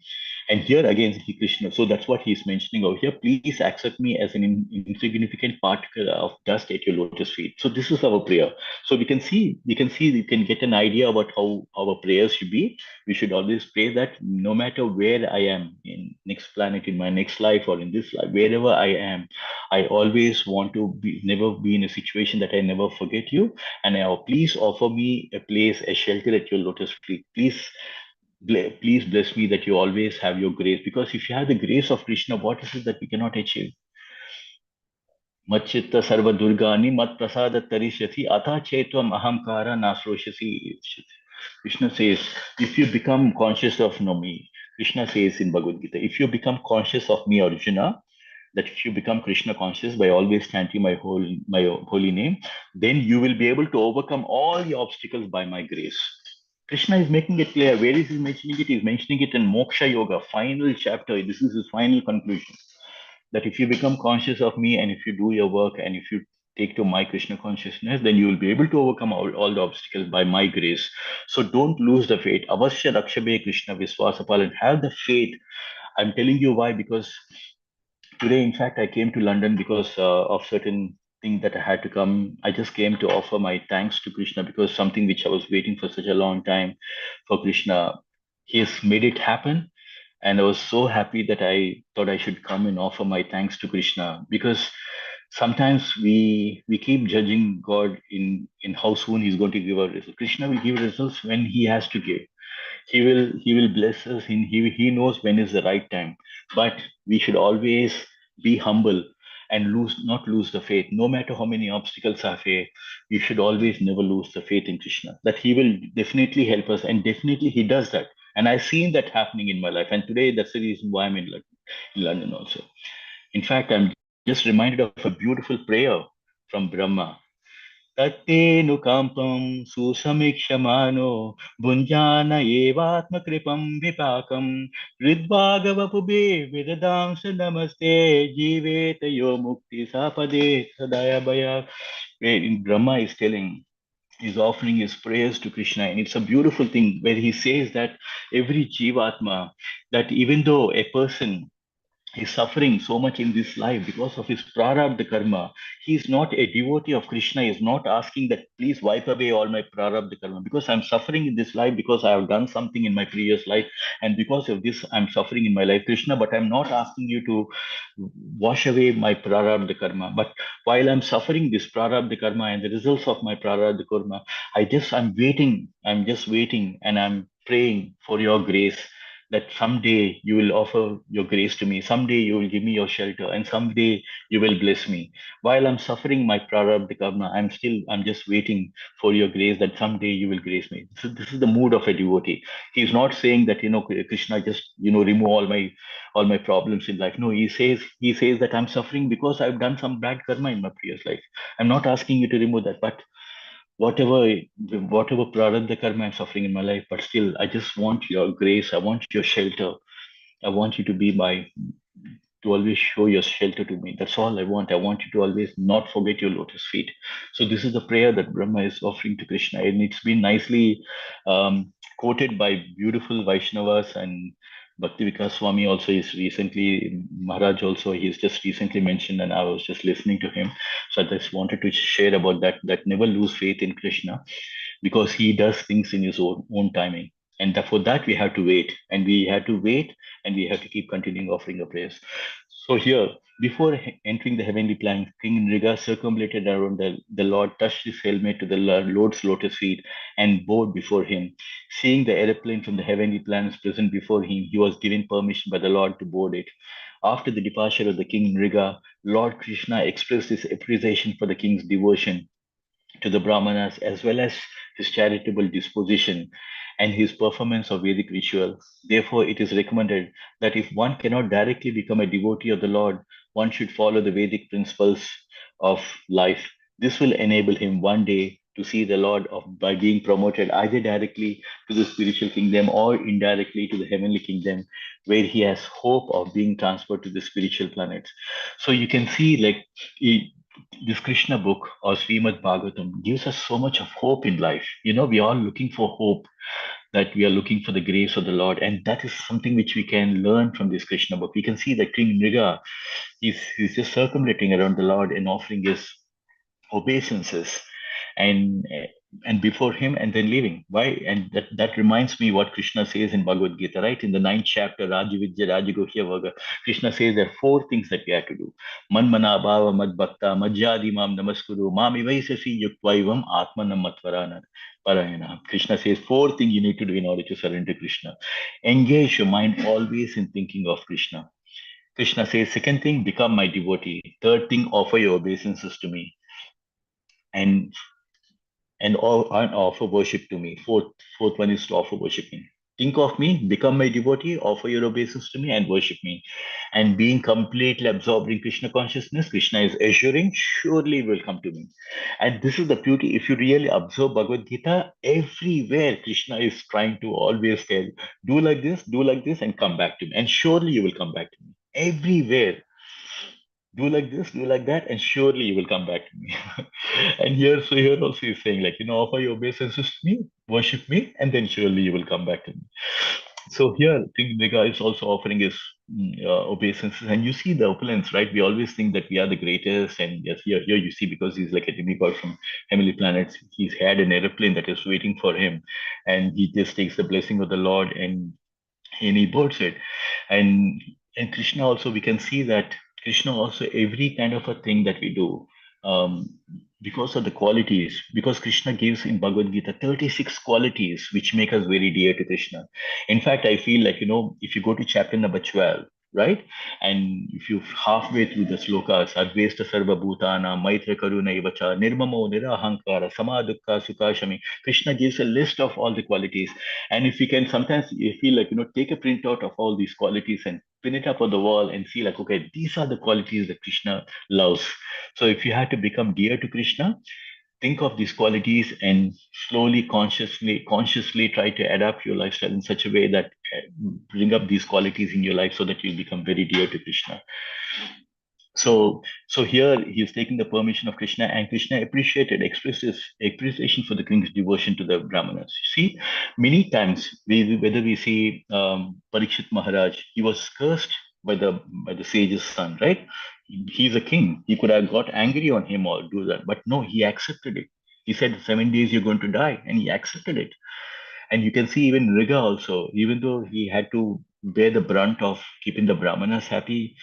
And here again, Krishna, so that's what he's mentioning over here. Please accept me as an insignificant particle of dust at your lotus feet. So this is our prayer. So we can can get an idea about how our prayers should be. We should always pray that no matter where I am in next planet, in my next life, or in this life, wherever I am, I always want to never be in a situation that I never forget you. And please offer me a place, a shelter at your lotus feet. Please bless me that you always have your grace, because if you have the grace of Krishna, what is it that we cannot achieve? Machitta sarva durgani mat prasada tarishyati ata chetvam ahamkara nasroshasi. Krishna says, if you become conscious of me, Krishna says in Bhagavad Gita, if you become conscious of me, Arjuna, that if you become Krishna conscious by always chanting my holy name, then you will be able to overcome all the obstacles by my grace. Krishna is making it clear. Where is he mentioning it? He's mentioning it in Moksha Yoga, final chapter. This is his final conclusion. That if you become conscious of me and if you do your work and if you take to my Krishna consciousness, then you will be able to overcome all the obstacles by my grace. So don't lose the faith. Avashya Rakshabe Krishna Viswasapal, and have the faith. I'm telling you why, because today, in fact, I came to London because of certain thing that I had to come. I just came to offer my thanks to Krishna, because something which I was waiting for such a long time for Krishna, he has made it happen. And I was so happy that I thought I should come and offer my thanks to Krishna, because sometimes we keep judging God in how soon He's going to give our results. Krishna will give results when He has to give. He will bless us. He knows when is the right time. But we should always be humble and not lose the faith. No matter how many obstacles are there, we should always never lose the faith in Krishna. That He will definitely help us, and definitely He does that. And I've seen that happening in my life. And today that's the reason why I'm in London also. In fact, I'm just reminded of a beautiful prayer from Brahma. Tattenu susamikshmano bunjana evatmakripam vipakam ridvagavapube vedadamsa namaste jiveta yo mukti sapade sadayabhaya. In Brahma is telling, is offering his prayers to Krishna, and it's a beautiful thing where he says that every jivatma, that even though a person he's suffering so much in this life because of his prarabdha karma. He's not a devotee of Krishna. He's not asking that please wipe away all my prarabdha karma because I'm suffering in this life because I have done something in my previous life, and because of this I'm suffering in my life, Krishna. But I'm not asking you to wash away my prarabdha karma. But while I'm suffering this prarabdha karma and the results of my prarabdha karma, I'm waiting. I'm just waiting, and I'm praying for your grace that someday you will offer your grace to me, someday you will give me your shelter, and someday you will bless me. While I'm suffering my prarabdha karma, I'm just waiting for your grace that someday you will grace me. So this is the mood of a devotee. He's not saying that, Krishna, just, remove all my problems in life. No, he says that I'm suffering because I've done some bad karma in my previous life. I'm not asking you to remove that, but whatever prarabdha karma I'm suffering in my life, but still, I just want your grace. I want your shelter. I want you to be to always show your shelter to me. That's all I want. I want you to always not forget your lotus feet. So this is the prayer that Brahma is offering to Krishna, and it's been nicely quoted by beautiful Vaishnavas, and Bhakti Vikas Swami also is recently, Maharaj also, he's just recently mentioned, and I was just listening to him. So I just wanted to share about that never lose faith in Krishna, because he does things in his own timing. And for that, we have to wait, and we have to wait, and we have to keep continuing offering our prayers. So here, before entering the heavenly plan, King Nrga circumambulated around the Lord, touched his helmet to the Lord's lotus feet, and bowed before him. Seeing the aeroplane from the heavenly planets present before him, he was given permission by the Lord to board it. After the departure of the King Nrga, Lord Krishna expressed his appreciation for the king's devotion to the Brahmanas, as well as his charitable disposition and his performance of Vedic ritual. Therefore, it is recommended that if one cannot directly become a devotee of the Lord, one should follow the Vedic principles of life. This will enable him one day to see the Lord by being promoted either directly to the spiritual kingdom or indirectly to the heavenly kingdom, where he has hope of being transferred to the spiritual planets. So you can see, like, this Krishna book or Srimad Bhagavatam gives us so much of hope in life. We are all looking for hope, that we are looking for the grace of the Lord. And that is something which we can learn from this Krishna book. We can see that King Nrga, he's just circumlating around the Lord and offering his obeisances and and before him, and then leaving. Why? And that reminds me what Krishna says in Bhagavad Gita, right? In the 9th chapter, Rajavidya Rajagohya Vaga, Krishna says there are 4 things that we have to do. Manmana bhava mad bhakta majjadi mam namaskuru mami vaisasi yuktvaivam atmanam matvarana parayana. Krishna says 4 things you need to do in order to surrender to Krishna. Engage your mind always in thinking of Krishna. Krishna says, second thing, become my devotee. Third thing, offer your obeisances to me. And offer worship to me. Fourth one is to offer worship me. Think of me, become my devotee, offer your obeisance to me, and worship me. And being completely absorbed in Krishna consciousness, Krishna is assuring, surely will come to me. And this is the beauty. If you really observe Bhagavad Gita, everywhere Krishna is trying to always tell, do like this, and come back to me. And surely you will come back to me. Everywhere. Do like this, do like that, and surely you will come back to me. And here also he's saying, like, offer your obeisances to me, worship me, and then surely you will come back to me. So here, King Nrga is also offering his obeisances, and you see the opulence, right? We always think that we are the greatest, and yes, here you see, because he's like a demigod from heavenly planets, he's had an aeroplane that is waiting for him, and he just takes the blessing of the Lord and he boards it. And Krishna also, we can see that Krishna also, every kind of a thing that we do, um, because of the qualities, because Krishna gives in Bhagavad Gita 36 qualities which make us very dear to Krishna. In fact, I feel like, if you go to chapter number 12, right? And if you halfway through the slokas, Advesta Sarva Bhutana, Maitra Karuna Ivacha, Nirmamo Nirahankara, Samadukka Sukha Shami, Krishna gives a list of all the qualities. And if you can sometimes you feel like, take a printout of all these qualities and pin it up on the wall and see like, okay, these are the qualities that Krishna loves. So if you had to become dear to Krishna, think of these qualities and slowly, consciously try to adapt your lifestyle in such a way that bring up these qualities in your life so that you become very dear to Krishna. So here he's taking the permission of Krishna, and Krishna expressed his appreciation for the king's devotion to the Brahmanas. See, many times whether we see Parikshit Maharaj, he was cursed by the sage's son, right? He's a king. He could have got angry on him or do that, but no, he accepted it. He said, 7 days you're going to die, and he accepted it. And you can see even Nrga also, even though he had to bear the brunt of keeping the Brahmanas happy,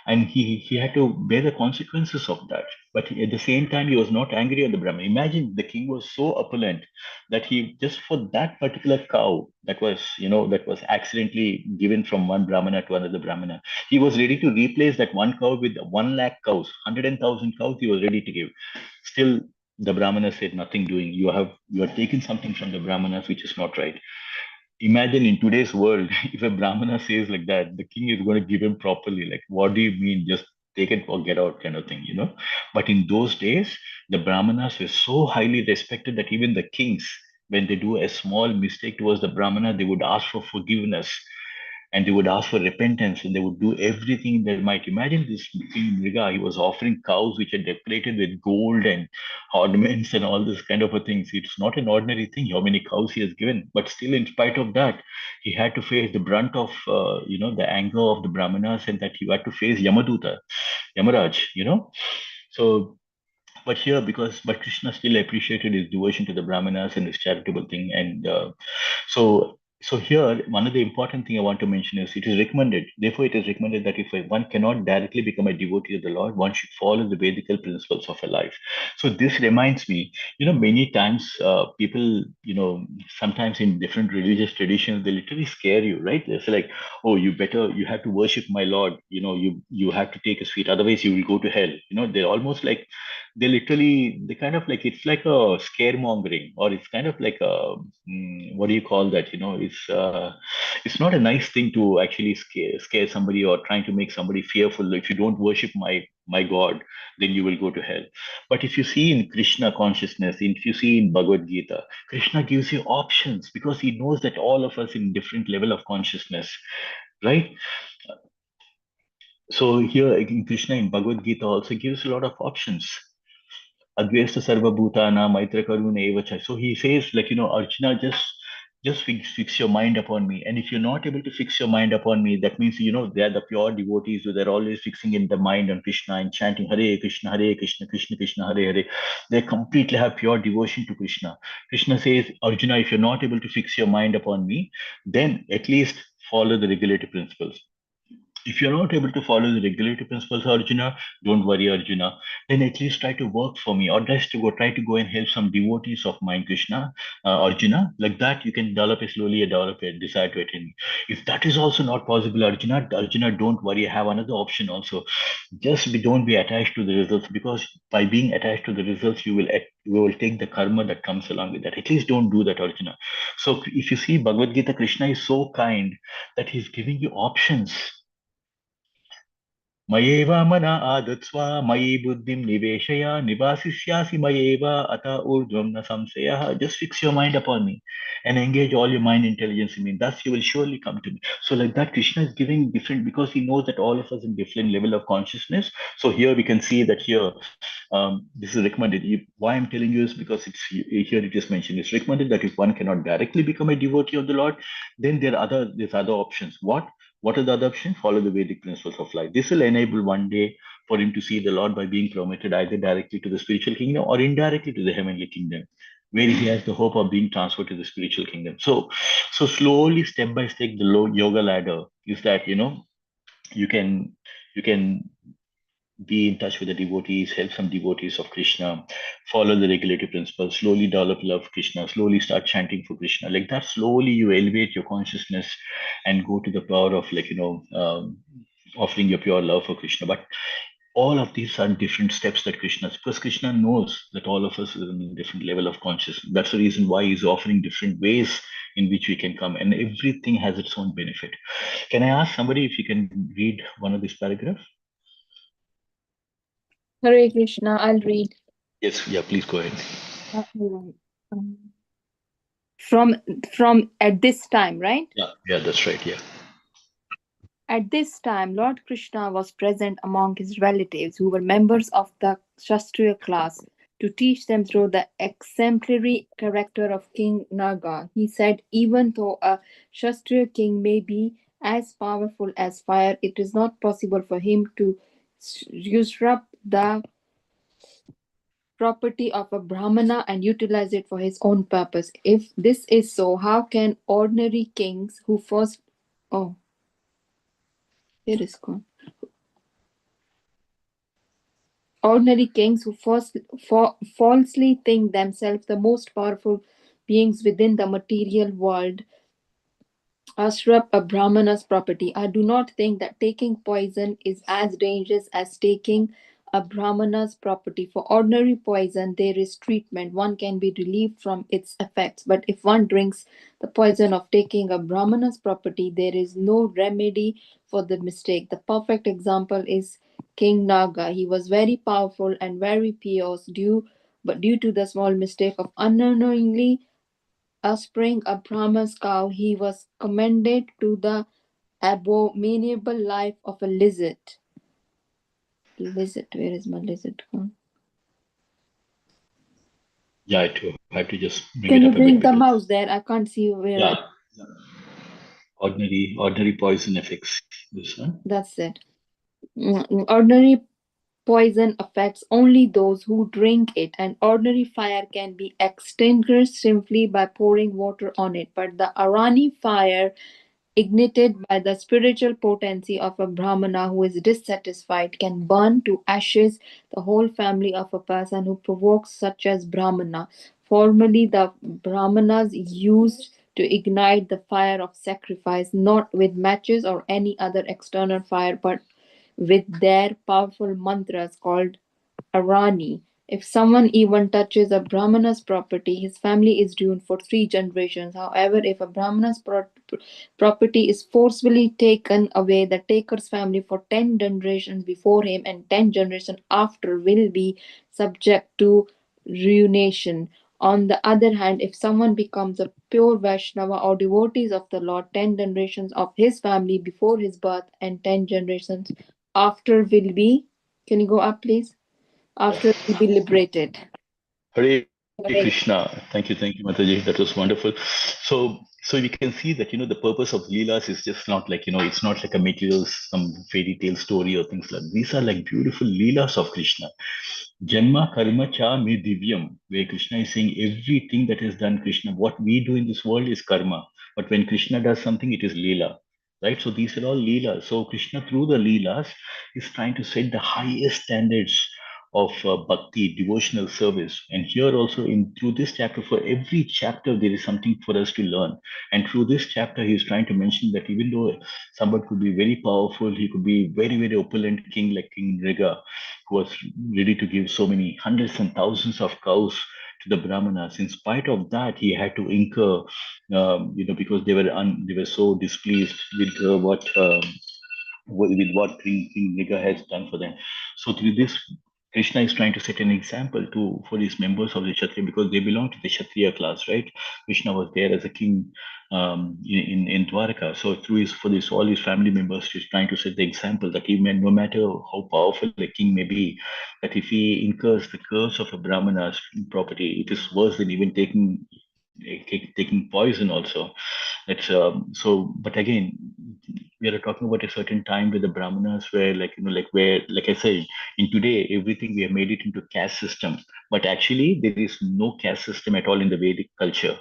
and he had to bear the consequences of that. But at the same time, he was not angry on the Brahman. Imagine the king was so opulent that he, just for that particular cow that was accidentally given from one Brahmana to another Brahmana, he was ready to replace that one cow with 1 lakh cows, 100,000 cows he was ready to give. Still, the Brahmana said, nothing doing. You are taking something from the Brahmanas which is not right. Imagine in today's world, if a Brahmana says like that, the king is going to give him properly. Like, what do you mean? Just take it or get out, kind of thing. But in those days, the Brahmanas were so highly respected that even the kings, when they do a small mistake towards the Brahmana, they would ask for forgiveness and they would ask for repentance and they would do everything they might. Imagine this king Nrga, he was offering cows which are decorated with gold and ornaments and all this kind of a things. It's not an ordinary thing how many cows he has given, but still, in spite of that, he had to face the brunt of the anger of the Brahmanas, and that he had to face Yamaraj. So, but Krishna still appreciated his devotion to the Brahmanas and his charitable thing. And so here, one of the important thing I want to mention is it is recommended. Therefore, it is recommended that if one cannot directly become a devotee of the Lord, one should follow the Vedical principles of a life. So this reminds me, many times people, sometimes in different religious traditions, they literally scare you, right? They say like, oh, you have to worship my Lord. You have to take a sweet, otherwise you will go to hell. They're almost like they kind of like, it's like a scaremongering, or it's kind of like a what do you call that? It's not a nice thing to actually scare somebody or trying to make somebody fearful. If you don't worship my God, then you will go to hell. But if you see in Krishna consciousness, if you see in Bhagavad Gita, Krishna gives you options because he knows that all of us in different level of consciousness, right? So here again, Krishna in Bhagavad Gita also gives a lot of options. Advesta Sarva Bhutana, Maitra Karuna Evacha. So he says, like, Arjuna, just fix your mind upon me. And if you're not able to fix your mind upon me, that means, they are the pure devotees who they're always fixing in the mind on Krishna and chanting Hare Krishna, Krishna Krishna, Hare Hare. They completely have pure devotion to Krishna. Krishna says, Arjuna, if you're not able to fix your mind upon me, then at least follow the regulative principles. If you're not able to follow the regulative principles, Arjuna, don't worry, Arjuna. Then at least try to work for me, or just to try to go and help some devotees of mine, Krishna, Arjuna. Like that, you can develop a desire to attain me. If that is also not possible, Arjuna, don't worry. I have another option also. Don't be attached to the results, because by being attached to the results, you will take the karma that comes along with that. At least don't do that, Arjuna. So if you see Bhagavad Gita, Krishna is so kind that he's giving you options. Mayeva mana adatva mayi buddhim niveshaya nivasisyasi mayeva ata urdhvam na samsaya. Just fix your mind upon me and engage all your mind intelligence in me. Thus you will surely come to me. So like that, Krishna is giving different, because he knows that all of us in different level of consciousness. So here we can see that here, this is recommended. Why I'm telling you is because here it is mentioned. It's recommended that if one cannot directly become a devotee of the Lord, then there's other options. What are the other options? Follow the Vedic principles of life. This will enable one day for him to see the Lord by being promoted either directly to the spiritual kingdom or indirectly to the heavenly kingdom, where he has the hope of being transferred to the spiritual kingdom. So slowly, step by step, the yoga ladder is that, you can be in touch with the devotees, help some devotees of Krishna, follow the regulative principles, slowly develop love for Krishna, slowly start chanting for Krishna. Like that, slowly you elevate your consciousness and go to the power of offering your pure love for Krishna. But all of these are different steps that because Krishna knows that all of us is in a different level of consciousness. That's the reason why he's offering different ways in which we can come, and everything has its own benefit. Can I ask somebody if you can read one of these paragraphs? Hare Krishna, I'll read. Yes, yeah, please go ahead. Right. From at this time, right? Yeah, that's right. Yeah. At this time, Lord Krishna was present among his relatives who were members of the Kshatriya class to teach them through the exemplary character of King Nrga. He said, even though a Kshatriya king may be as powerful as fire, it is not possible for him to usurp the property of a Brahmana and utilize it for his own purpose. If this is so, how can ordinary kings who first. Oh, here is gone. Ordinary kings who falsely think themselves the most powerful beings within the material world usurp a Brahmana's property. I do not think that taking poison is as dangerous as taking a Brahmana's property. For ordinary poison, there is treatment. One can be relieved from its effects. But if one drinks the poison of taking a Brahmana's property, there is no remedy for the mistake. The perfect example is King Nrga. He was very powerful and very pious, but due to the small mistake of unknowingly usurping a Brahma's cow, he was commended to the abominable life of a lizard. Lizard, where is my lizard gone? Yeah, I have to just bring Can it you up a bring bit. the mouse there? I can't see where. Yeah. Ordinary poison effects. This one. That's it. Ordinary poison affects only those who drink it, and ordinary fire can be extinguished simply by pouring water on it. But the Arani fire, ignited by the spiritual potency of a Brahmana who is dissatisfied, can burn to ashes the whole family of a person who provokes such as Brahmana. Formerly, the Brahmanas used to ignite the fire of sacrifice not with matches or any other external fire, but with their powerful mantras called Arani. If someone even touches a Brahmana's property, his family is doomed for 3 generations. However, if a Brahmana's property is forcibly taken away, the taker's family for 10 generations before him and 10 generations after will be subject to ruination. On the other hand, if someone becomes a pure Vaishnava or devotees of the Lord, 10 generations of his family before his birth and 10 generations after will be. Can you go up, please? After will be liberated. Hare Krishna. Thank you, Mataji. That was wonderful. So we can see that the purpose of Leelas is just not like it's not like a material, some fairy tale story or things like that. These are like beautiful Leelas of Krishna. Janma karma cha me divyam, where Krishna is saying everything that is done, Krishna, what we do in this world is karma. But when Krishna does something, it is Leela. Right? So these are all Leelas. So Krishna, through the Leelas, is trying to set the highest standards of bhakti, devotional service. And here also, through this chapter, for every chapter, there is something for us to learn. And through this chapter, he is trying to mention that even though somebody could be very powerful, he could be very, very opulent king like King Nrga, who was ready to give so many hundreds and thousands of cows to the Brahmanas. In spite of that, he had to incur, because they were so displeased with what King Nrga has done for them. So through this, Krishna is trying to set an example for these members of the Kshatriya, because they belong to the Kshatriya class, right? Krishna was there as a king in Dwarka. So all his family members, he's trying to set the example that even no matter how powerful a king may be, that if he incurs the curse of a Brahmana's property, it is worse than even taking poison also. That's but again, we are talking about a certain time with the Brahmanas where like I said, in today everything we have made it into caste system, but actually there is no caste system at all in the Vedic culture.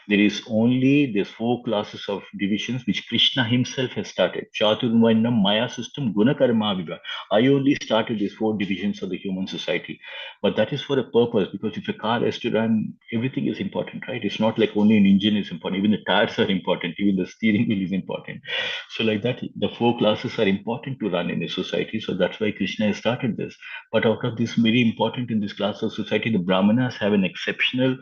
There is only these 4 classes of divisions which Krishna himself has started. Chaturvarnam Maya system Gunakarma Vibha. I only started these 4 divisions of the human society. But that is for a purpose, because if a car has to run, everything is important, right? It's not like only an engine is important. Even the tires are important. Even the steering wheel is important. So like that, the 4 classes are important to run in a society. So that's why Krishna has started this. But out of this very important in this class of society, the Brahmanas have an exceptional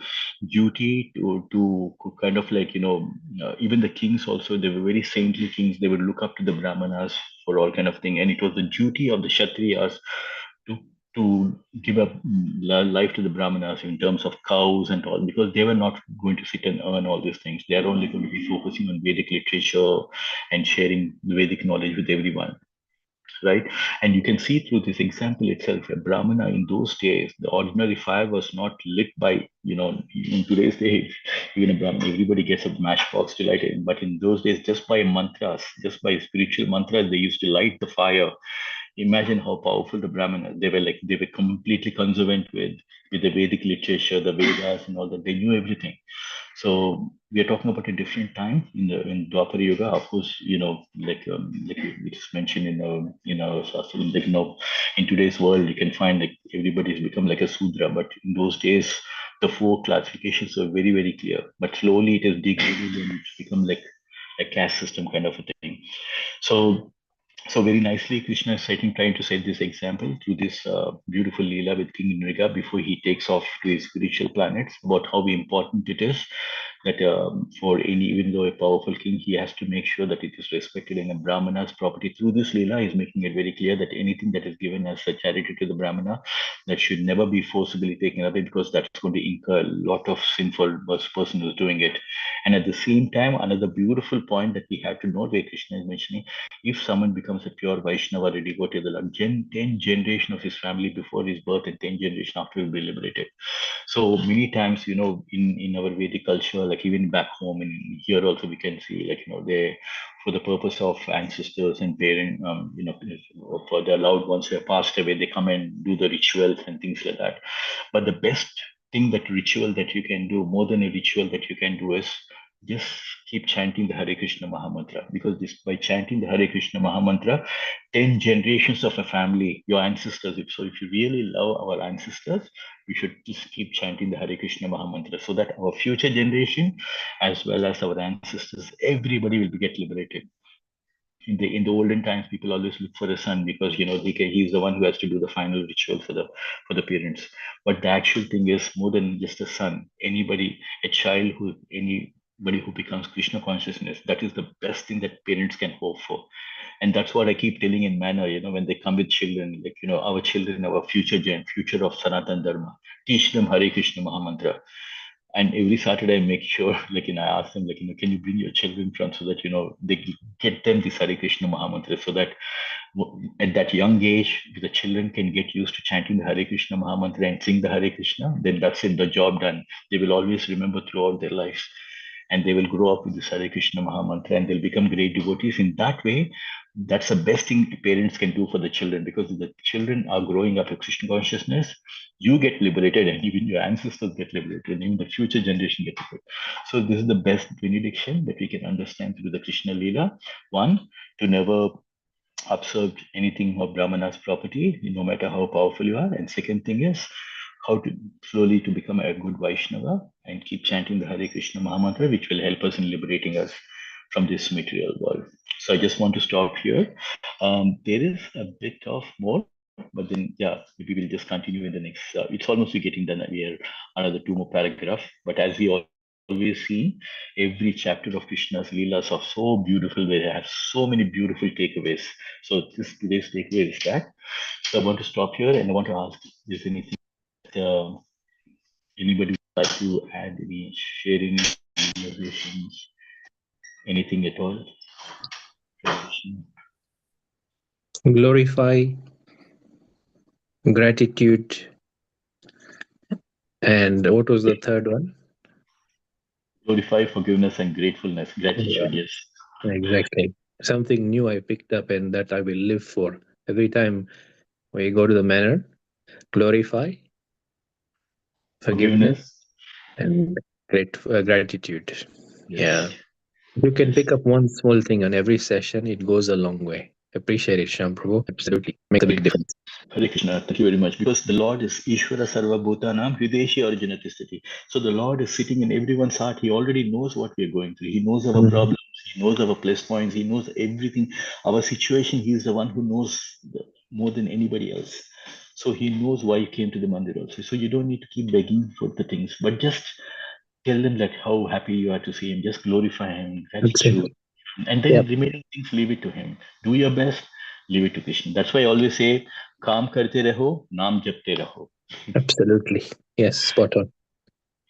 duty to kind of like, even the kings also, they were very saintly kings. They would look up to the Brahmanas for all kind of thing. And it was the duty of the Kshatriyas to to give up life to the Brahmanas in terms of cows and all, because they were not going to sit and earn all these things. They are only going to be focusing on Vedic literature and sharing the Vedic knowledge with everyone, right? And you can see through this example itself, a Brahmana in those days, the ordinary fire was not lit by, in today's days, even a Brahmana, everybody gets a matchbox to light it. But in those days, just by mantras, just by spiritual mantras, they used to light the fire. Imagine how powerful the Brahmanas, they were completely conservant with the Vedic literature, the Vedas and all that. They knew everything. So we are talking about a different time in Dwapara Yuga. Of course, like it's mentioned in our Shastra, like in today's world, you can find like everybody's become like a Sudra, but in those days, the 4 classifications were very, very clear. But slowly it has degraded and it's become like a caste system kind of a thing. So very nicely, Krishna is trying to set this example through this beautiful Leela with King Nrga before he takes off to his spiritual planets, about how important it is that for any, even though a powerful king, he has to make sure that it is respected in a Brahmana's property. Through this Leela, he's making it very clear that anything that is given as a charity to the Brahmana, that should never be forcibly taken away, because that's going to incur a lot of sinful person who's doing it. And at the same time, another beautiful point that we have to note where Krishna is mentioning, if someone becomes a pure Vaishnava, a devotee of the Lord, 10 generation of his family before his birth and 10 generation after will be liberated. So many times, in our Vedic culture, like even back home and here also, we can see like, they, for the purpose of ancestors and parents, for their loved ones who have passed away, they come and do the rituals and things like that. But the best thing, that ritual that you can do, more than a ritual that you can do, is just keep chanting the Hare Krishna Mahamantra, because by chanting the Hare Krishna Mahamantra, 10 generations of a family, your ancestors, if you really love our ancestors, we should just keep chanting the Hare Krishna Mahamantra, so that our future generation, as well as our ancestors, everybody will get liberated. In the olden times, people always look for a son, because he's the one who has to do the final ritual for the parents. But the actual thing is more than just a son. Anybody who becomes Krishna consciousness, that is the best thing that parents can hope for. And that's what I keep telling in manner, when they come with children, like, our children, our future of Sanatan Dharma, teach them Hare Krishna Mahamantra. And every Saturday I make sure, like, I ask them, like, can you bring your children from, so that, they get them this Hare Krishna Mahamantra, so that at that young age, the children can get used to chanting the Hare Krishna Mahamantra and sing the Hare Krishna. Then that's it, the job done. They will always remember throughout their lives. And they will grow up with this Hare Krishna Mahamantra, and they'll become great devotees. In that way, that's the best thing parents can do for the children, because if the children are growing up with Krishna consciousness, you get liberated, and even your ancestors get liberated, and even the future generation get liberated. So this is the best benediction that we can understand through the Krishna Leela. One, to never observe anything of Brahmana's property, no matter how powerful you are. And second thing is how to slowly to become a good Vaishnava and keep chanting the Hare Krishna Mahamantra, which will help us in liberating us from this material world. So I just want to stop here. There is a bit of more, but then, maybe we'll just continue in the next. It's almost getting done. We are another 2 more paragraphs. But as we always see, every chapter of Krishna's Leelas are so beautiful. They have so many beautiful takeaways. So today's takeaway is that. So I want to stop here, and I want to ask, is anything that anybody would like to add, share any observations, anything at all? Glorify, gratitude, and what was the third one? Glorify, forgiveness, and gratefulness. Gratitude, yes. Exactly. Something new I picked up, and that I will live for. Every time we go to the manor, glorify, forgiveness, and great gratitude. Yes. Yeah. You can Yes. pick up one small thing on every session, it goes a long way. Appreciate it, Sham Prabhu. Absolutely. Makes a big difference. Hare Krishna, thank you very much. Because the Lord is Ishvara Sarva Bhutanam Hrideshi Arjunatistati. So the Lord is sitting in everyone's heart. He already knows what we are going through. He knows our Mhm. problems. He knows our plus points. He knows everything. Our situation, He is the one who knows more than anybody else. So He knows why you came to the mandir also. So you don't need to keep begging for the things, but just tell them like how happy you are to see Him. Just glorify Him, That's it. gratitude. And then Yep. remaining things, leave it to Him. Do your best, leave it to Krishna. That's why I always say, काम करते रहो, नाम जपते रहो. Absolutely. Yes, spot on.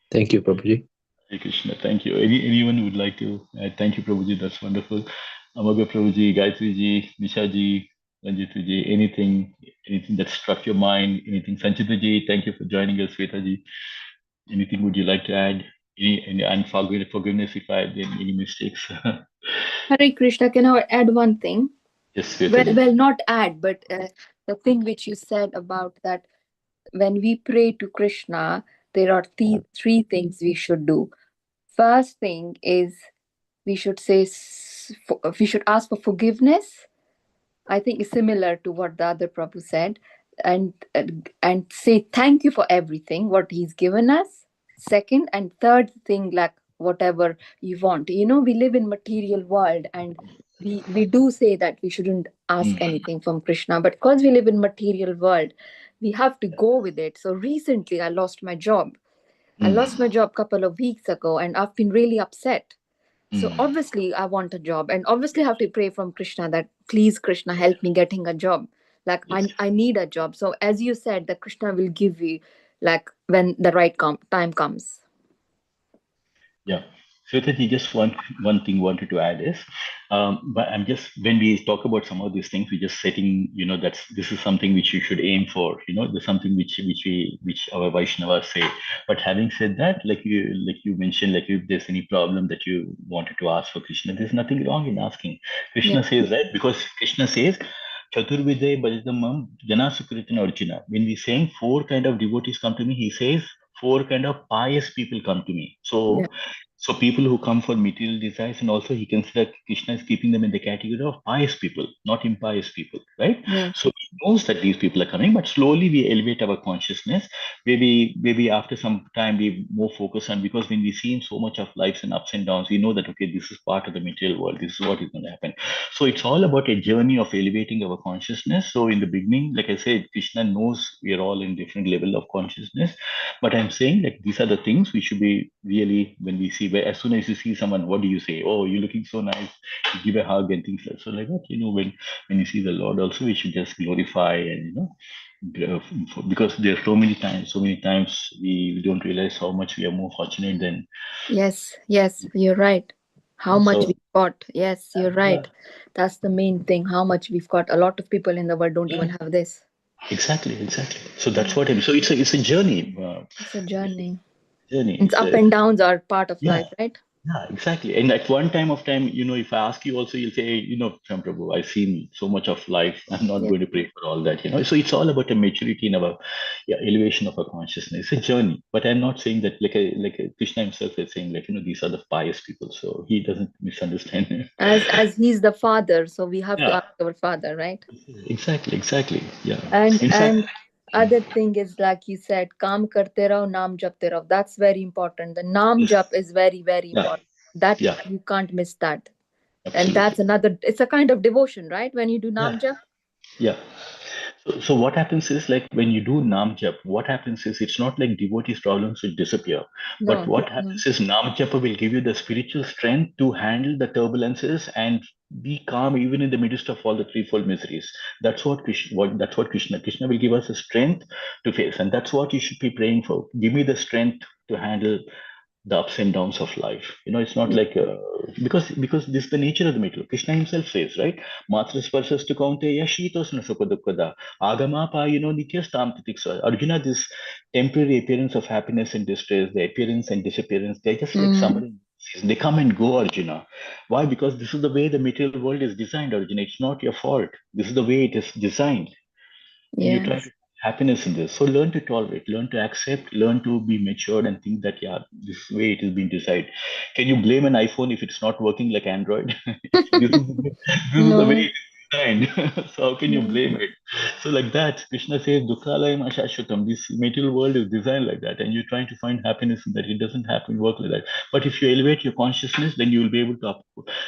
Thank you, Prabhuji. Hare Krishna, thank you. Anyone who would like to add? Thank you, Prabhuji. That's wonderful. Amaga Prabhuji, Gayatri ji, Nisha ji, Ranjit ji, anything that struck your mind, anything. Sanchita ji, thank you for joining us. Sweta ji, anything would you like to add? And forgiveness if I have made any mistakes. Hare Krishna, can I add one thing? Yes, Sweta ji. Well, not add, but the thing which you said about that when we pray to Krishna, there are three things we should do. First thing is we should we should ask for forgiveness. I think it's similar to what the other Prabhu said, and say thank you for everything what he's given us. Second and third thing, like whatever you want. You know, we live in material world, and we do say that we shouldn't ask anything from Krishna, but because we live in material world, we have to go with it. So recently, I lost my job. I lost my job a couple of weeks ago, and I've been really upset. So obviously I want a job, and obviously I have to pray from Krishna that please Krishna help me getting a job. Like Yes. I need a job. So as you said, that Krishna will give you like when the right time comes. Yeah. Swetaji, just one thing wanted to add is, but I'm just when we talk about some of these things, we're just setting, this is something which you should aim for, there's something which our Vaishnavas say. But having said that, like you mentioned, like if there's any problem that you wanted to ask for Krishna, there's nothing wrong in asking. Yeah. Krishna says, right? Because Krishna says, Chaturvidaya Bhajadamam Jana Sukritina Arjuna. When we saying 4 kind of devotees come to me, he says 4 kind of pious people come to me. Yeah. So people who come for material desires, and also he considers Krishna is keeping them in the category of pious people, not impious people, right? Yeah. So he knows that these people are coming, but slowly we elevate our consciousness. Maybe after some time we more focus on, because when we see in so much of lives and ups and downs, we know that okay, this is part of the material world. This is what is going to happen. So it's all about a journey of elevating our consciousness. So in the beginning, like I said, Krishna knows we are all in different level of consciousness. But I'm saying like these are the things we should be really, when we see, where as soon as you see someone, what do you say? Oh, you're looking so nice. You give a hug and things like so. Like that, when you see the Lord, also we should just glorify and because there are so many times we don't realize how much we are more fortunate than. Yes, you're right. How much So we've got. Yes, you're right. That's the main thing. How much we've got. A lot of people in the world don't even have this. exactly. So that's what so it's a journey. It's a journey. Journey. It's up and downs are part of Yeah. life, right? Yeah, exactly. And at one time of time, if I ask you also, you'll say, Prabhu, I've seen so much of life. I'm not Yeah. going to pray for all that, So it's all about a maturity in our elevation of our consciousness. It's a journey. But I'm not saying that Krishna himself is saying these are the pious people. So he doesn't misunderstand. As he's the father, so we have to Yeah, ask our father, right? exactly. Yeah. And In fact, other thing is like you said, Kam karte raho, naam japte raho. That's very important. The naam jap is very, very yeah, important. That yeah, you can't miss that. And absolutely. that's another, it's a kind of devotion, right? When you do naam jap. Yeah. So what happens is like when you do Nam Jap, what happens is it's not like devotees' problems will disappear. But No. what happens is Nam Japa will give you the spiritual strength to handle the turbulences and be calm even in the midst of all the threefold miseries. That's what Krishna will give us the strength to face. And that's what you should be praying for. Give me the strength to handle the ups and downs of life. It's not like because this is the nature of the material. Krishna himself says, right? Matra sparsas kaunteya shitosna sukha agama pa nityastam titiksa. Arjuna, this temporary appearance of happiness and distress, the appearance and disappearance, they're just like summer. They come and go, Arjuna. Why? Because this is the way the material world is designed, Arjuna. It's not your fault. This is the way it is designed. And you try Yes. to happiness in this. So learn to tolerate, learn to accept, learn to be matured and think that, yeah, this way it is being decided. Can you blame an iPhone if it's not working like Android? This is a No. very designed. So how can you blame it? So like that, Krishna says, Dukhalayam Ashashvatam. This material world is designed like that, and you're trying to find happiness in that. It doesn't happen work like that. But if you elevate your consciousness, then you will be able to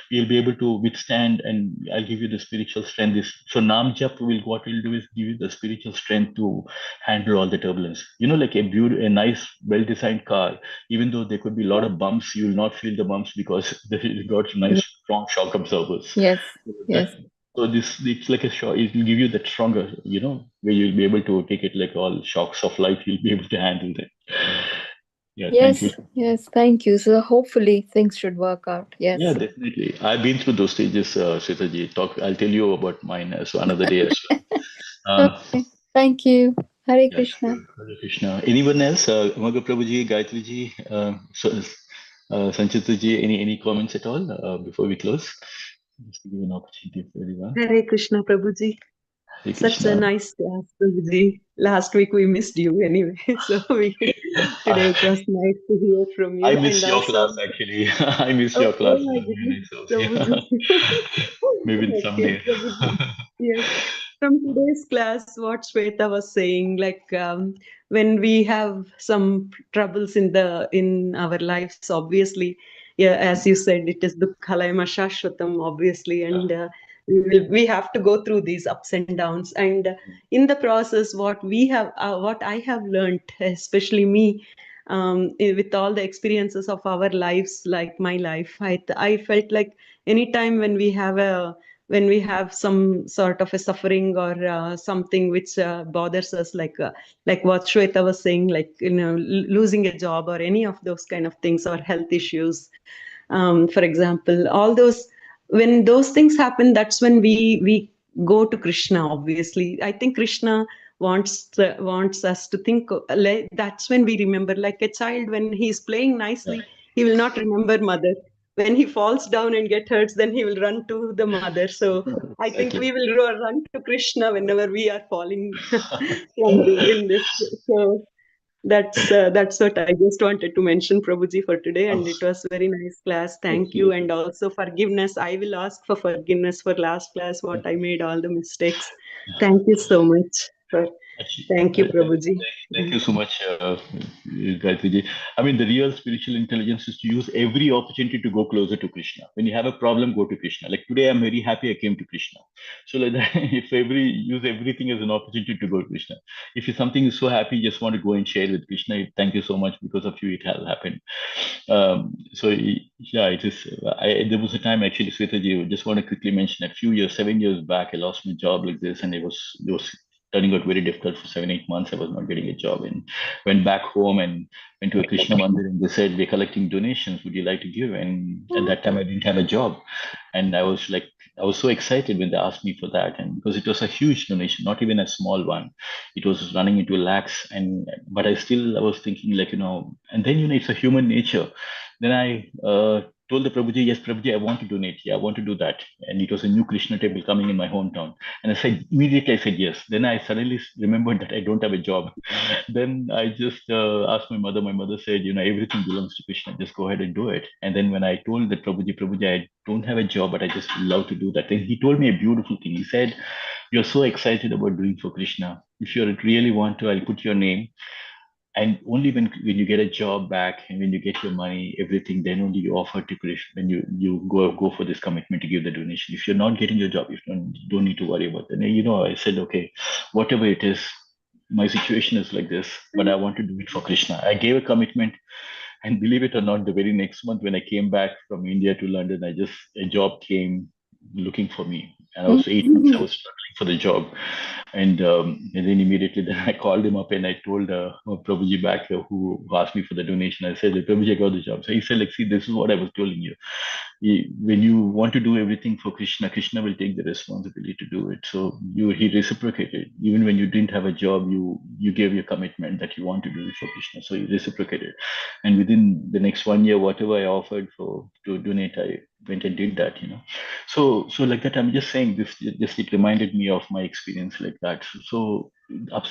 you'll be able to withstand, and I'll give you the spiritual strength. So Nam Jap will, what will do is give you the spiritual strength to handle all the turbulence. You know, like a nice, well-designed car, even though there could be a lot of bumps, you will not feel the bumps because it's got nice, strong shock absorbers. Yes. Yes. So it's like a shock. It will give you that stronger, where you'll be able to take it like all shocks of life. You'll be able to handle that. Yeah, Yes. thank you. Yes. Thank you. So hopefully things should work out. Yes. Yeah, definitely. I've been through those stages, Swetaji. I'll tell you about mine so another day as well. Okay. Thank you. Hare Yeah, Krishna. Hare Krishna. Anyone else? Umaga Prabhuji, Gayatri ji, Sanchita ji, any comments at all before we close? Just to give an opportunity for everyone. Hare Krishna, Prabhuji. Hare Such a Krishna. nice class, Prabhuji. Last week we missed you anyway, so today it was nice to hear from you. I miss And your also, class actually. I miss your oh class. my Very goodness, nice also. Prabhuji. Maybe Okay, someday. Prabhuji. Yes. From today's class, what Shweta was saying, like when we have some troubles in our lives, obviously, yeah, as you said, it is dukkhalayam ashashvatam, obviously, and we have to go through these ups and downs. And in the process, what I have learned, especially me, with all the experiences of our lives, like my life, I felt like anytime when we have some sort of a suffering or something which bothers us, like what Shweta was saying, like losing a job or any of those kind of things, or health issues, for example, all those, when those things happen, that's when we go to Krishna. Obviously, I think Krishna wants us to think, that's when we remember, like a child when he's playing nicely, he will not remember mother. When he falls down and get hurt, then he will run to the mother. So I think we will run to Krishna whenever we are falling in this. So that's what I just wanted to mention, Prabhuji, for today, and it was very nice class. Thank you, and also forgiveness. I will ask for forgiveness for last class, what I made all the mistakes. Thank you so much. Thank you, Prabhuji. Thank you so much, Gayatri ji. I mean, the real spiritual intelligence is to use every opportunity to go closer to Krishna. When you have a problem, go to Krishna. Like today, I'm very happy I came to Krishna. So like that, if use everything as an opportunity to go to Krishna. If something is so happy, just want to go and share with Krishna. Thank you so much, because of you, it has happened. So yeah, it is. There was a time actually, Sweta ji, just want to quickly mention, 7 years back, I lost my job like this, and it was turning out very difficult for 7-8 months. I was not getting a job, and went back home and went to a Krishna mandir, and they said, we're collecting donations. Would you like to give? And at that time, I didn't have a job, and I was so excited when they asked me for that, and because it was a huge donation, not even a small one, it was running into lakhs, but I was thinking and then it's a human nature. Then I told the Prabhuji, yes, Prabhuji, I want to donate. Yeah, I want to do that. And it was a new Krishna temple coming in my hometown. And immediately I said yes. Then I suddenly remembered that I don't have a job. Then I just asked my mother. My mother said, everything belongs to Krishna. Just go ahead and do it. And then when I told the Prabhuji, I don't have a job, but I just love to do that. And he told me a beautiful thing. He said, you're so excited about doing for Krishna. If you really want to, I'll put your name. And only when you get a job back and when you get your money, everything, then only you offer to Krishna. When you go for this commitment to give the donation. If you're not getting your job, you don't need to worry about that. And, I said, okay, whatever it is, my situation is like this, but I want to do it for Krishna. I gave a commitment, and believe it or not, the very next month when I came back from India to London, a job came looking for me, and I was 8 months. I was struggling for the job. And then immediately then I called him up and I told Prabhuji back who asked me for the donation. I said, Prabhuji, I got the job. So he said, see, this is what I was telling you. When you want to do everything for Krishna, Krishna will take the responsibility to do it. So he reciprocated. Even when you didn't have a job, you gave your commitment that you want to do it for Krishna. So he reciprocated. And within the next 1 year, whatever I offered to donate, I went and did that, So like that, I'm just saying this, it reminded me of my experience like that. So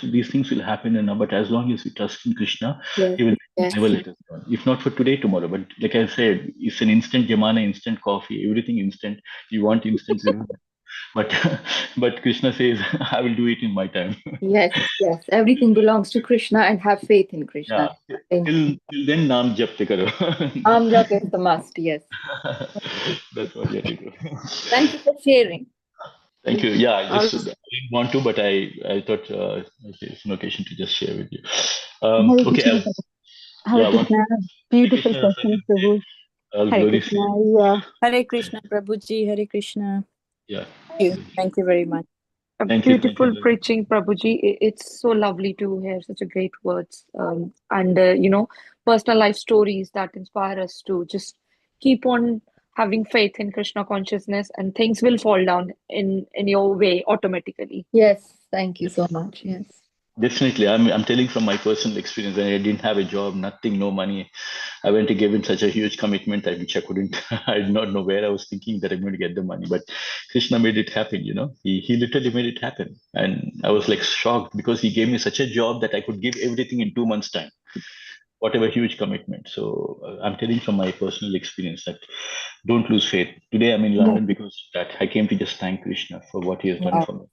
these things will happen, and but as long as we trust in Krishna, Yes. He will Yes. never let us down. If not for today, tomorrow. But like I said, it's an instant jamana, instant coffee, everything instant. You want instant result. But but Krishna says, I will do it in my time. Yes. Yes. Everything belongs to Krishna, and have faith in Krishna. Yeah. Till then, naam japte karo. Amjap is the must. Yes. That's what you have to do. Thank you for sharing. Thank you. Yeah, I Also, didn't want to, but I thought it's an occasion to just share with you. Hare Okay. Krishna. Hare Yeah, Krishna. Beautiful Krishna, session, Prabhu. all Hare glories to Krishna. you. Yeah. Hare Krishna, Prabhuji, Hare Krishna. Yeah. Thank you very much. A Thank you. beautiful preaching, Prabhuji. It's so lovely to hear such a great words, and personal life stories that inspire us to just keep on having faith in Krishna consciousness, and things will fall down in your way automatically. Yes. Thank you so much. Yes. Definitely. I'm telling from my personal experience. I didn't have a job, nothing, no money. I went to give him such a huge commitment which I couldn't. I did not know where I was thinking that I'm going to get the money, but Krishna made it happen. He literally made it happen, and I was like shocked because he gave me such a job that I could give everything in 2 months' time. Whatever huge commitment. So I'm telling from my personal experience that don't lose faith. Today I'm in London because that I came to just thank Krishna for what he has done for me.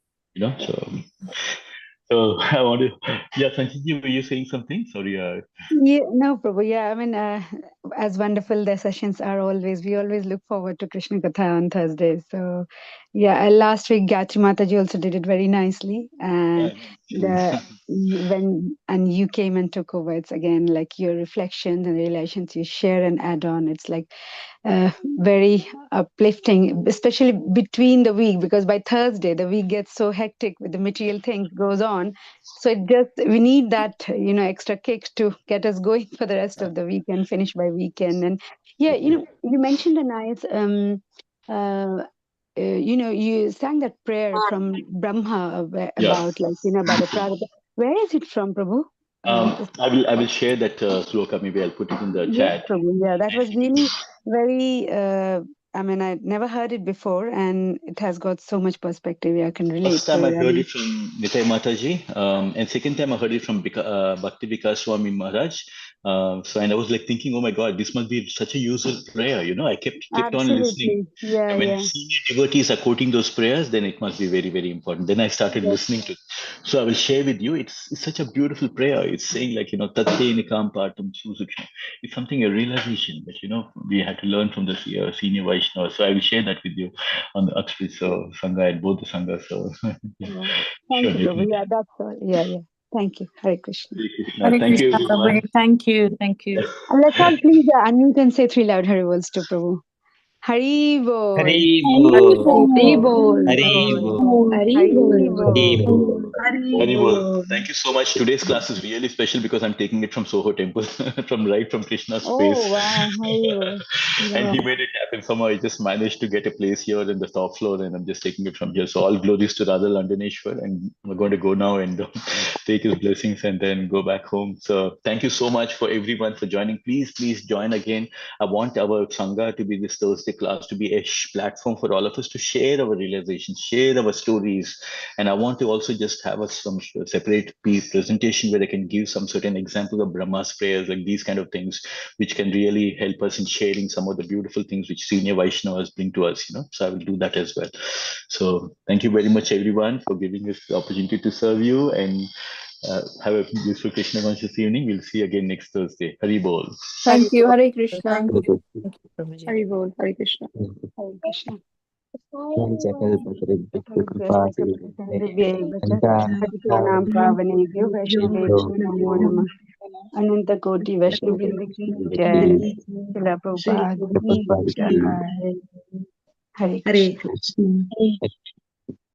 So I want to. Yeah, Sanchit, were you saying something? Sorry. Yeah, no, Prabhu. Yeah, I mean, as wonderful the sessions are always, we always look forward to Krishna Katha on Thursdays. So, yeah, last week Gayatri Mataji also did it very nicely, and and you came and took over. It's again like your reflections and relations you share and add on. It's like very uplifting, especially between the week, because by Thursday the week gets so hectic with the material things goes on. So we need that extra kick to get us going for the rest of the week and finish by weekend. And yeah, you mentioned a nice you sang that prayer from Brahma about about the Prarabdha. Where is it from, Prabhu? I will share that sloka. Maybe I'll put it in the chat. Prabhu. Yeah, that was really very. I mean, I never heard it before, and it has got so much perspective. I can relate. First time I heard it from Nitai Mataji, and second time I heard it from Bhakti Vikas Swami Maharaj. And I was like thinking, oh my God, this must be such a useful prayer. I kept on listening. Yeah, and when senior devotees are quoting those prayers, then it must be very, very important. Then I started listening to it. So I will share with you. It's such a beautiful prayer. It's saying like, Tatte Nikam Partam Susukshma. It's something, a realization that, we had to learn from the senior Vaishnava. So I will share that with you on the Akshri Sangha and both the Sanghas. So, Thank you, Prabhu. Yeah, that's all. Yeah. Thank you. Hare Krishna. Hare Thank you, Krishna, everyone. Prabhuji. Thank you. Thank you. And let's all please unmute and say 3 loud Hari Bols to Prabhu. Hari Bol. Hari Bol. Hari Bol. Hari Bol. Hari Bol. Hari Bol. Haribol. Thank you so much. Today's class is really special because I'm taking it from Soho Temple, from Krishna's place. Oh, wow. Hari And he made it happen. Somehow I just managed to get a place here in the top floor, and I'm just taking it from here. So all glories to Radha Londoneshwar, and we're going to go now and take his blessings and then go back home. So thank you so much for everyone for joining. Please join again. I want our Sangha to be this Thursday class to be a platform for all of us to share our realizations, share our stories. And I want to also just have some separate presentation where I can give some certain examples of Brahma's prayers, like these kind of things, which can really help us in sharing some of the beautiful things which senior Vaishnavas bring to us, So I will do that as well. So thank you very much, everyone, for giving us the opportunity to serve you, and have a beautiful Krishna conscious evening. We'll see you again next Thursday. Hari Bol. Thank you. Hare Krishna. Thank you. Thank you, Prabhuji. Hari Bol. Hare Krishna. Hare Krishna. नाम पावनेभ्यो वैष्णवेभ्यो नमो नमः अनंत कोटि वैष्णव वृंद की जय शिला प्रभुपाद की जय हरे Hare Krishna.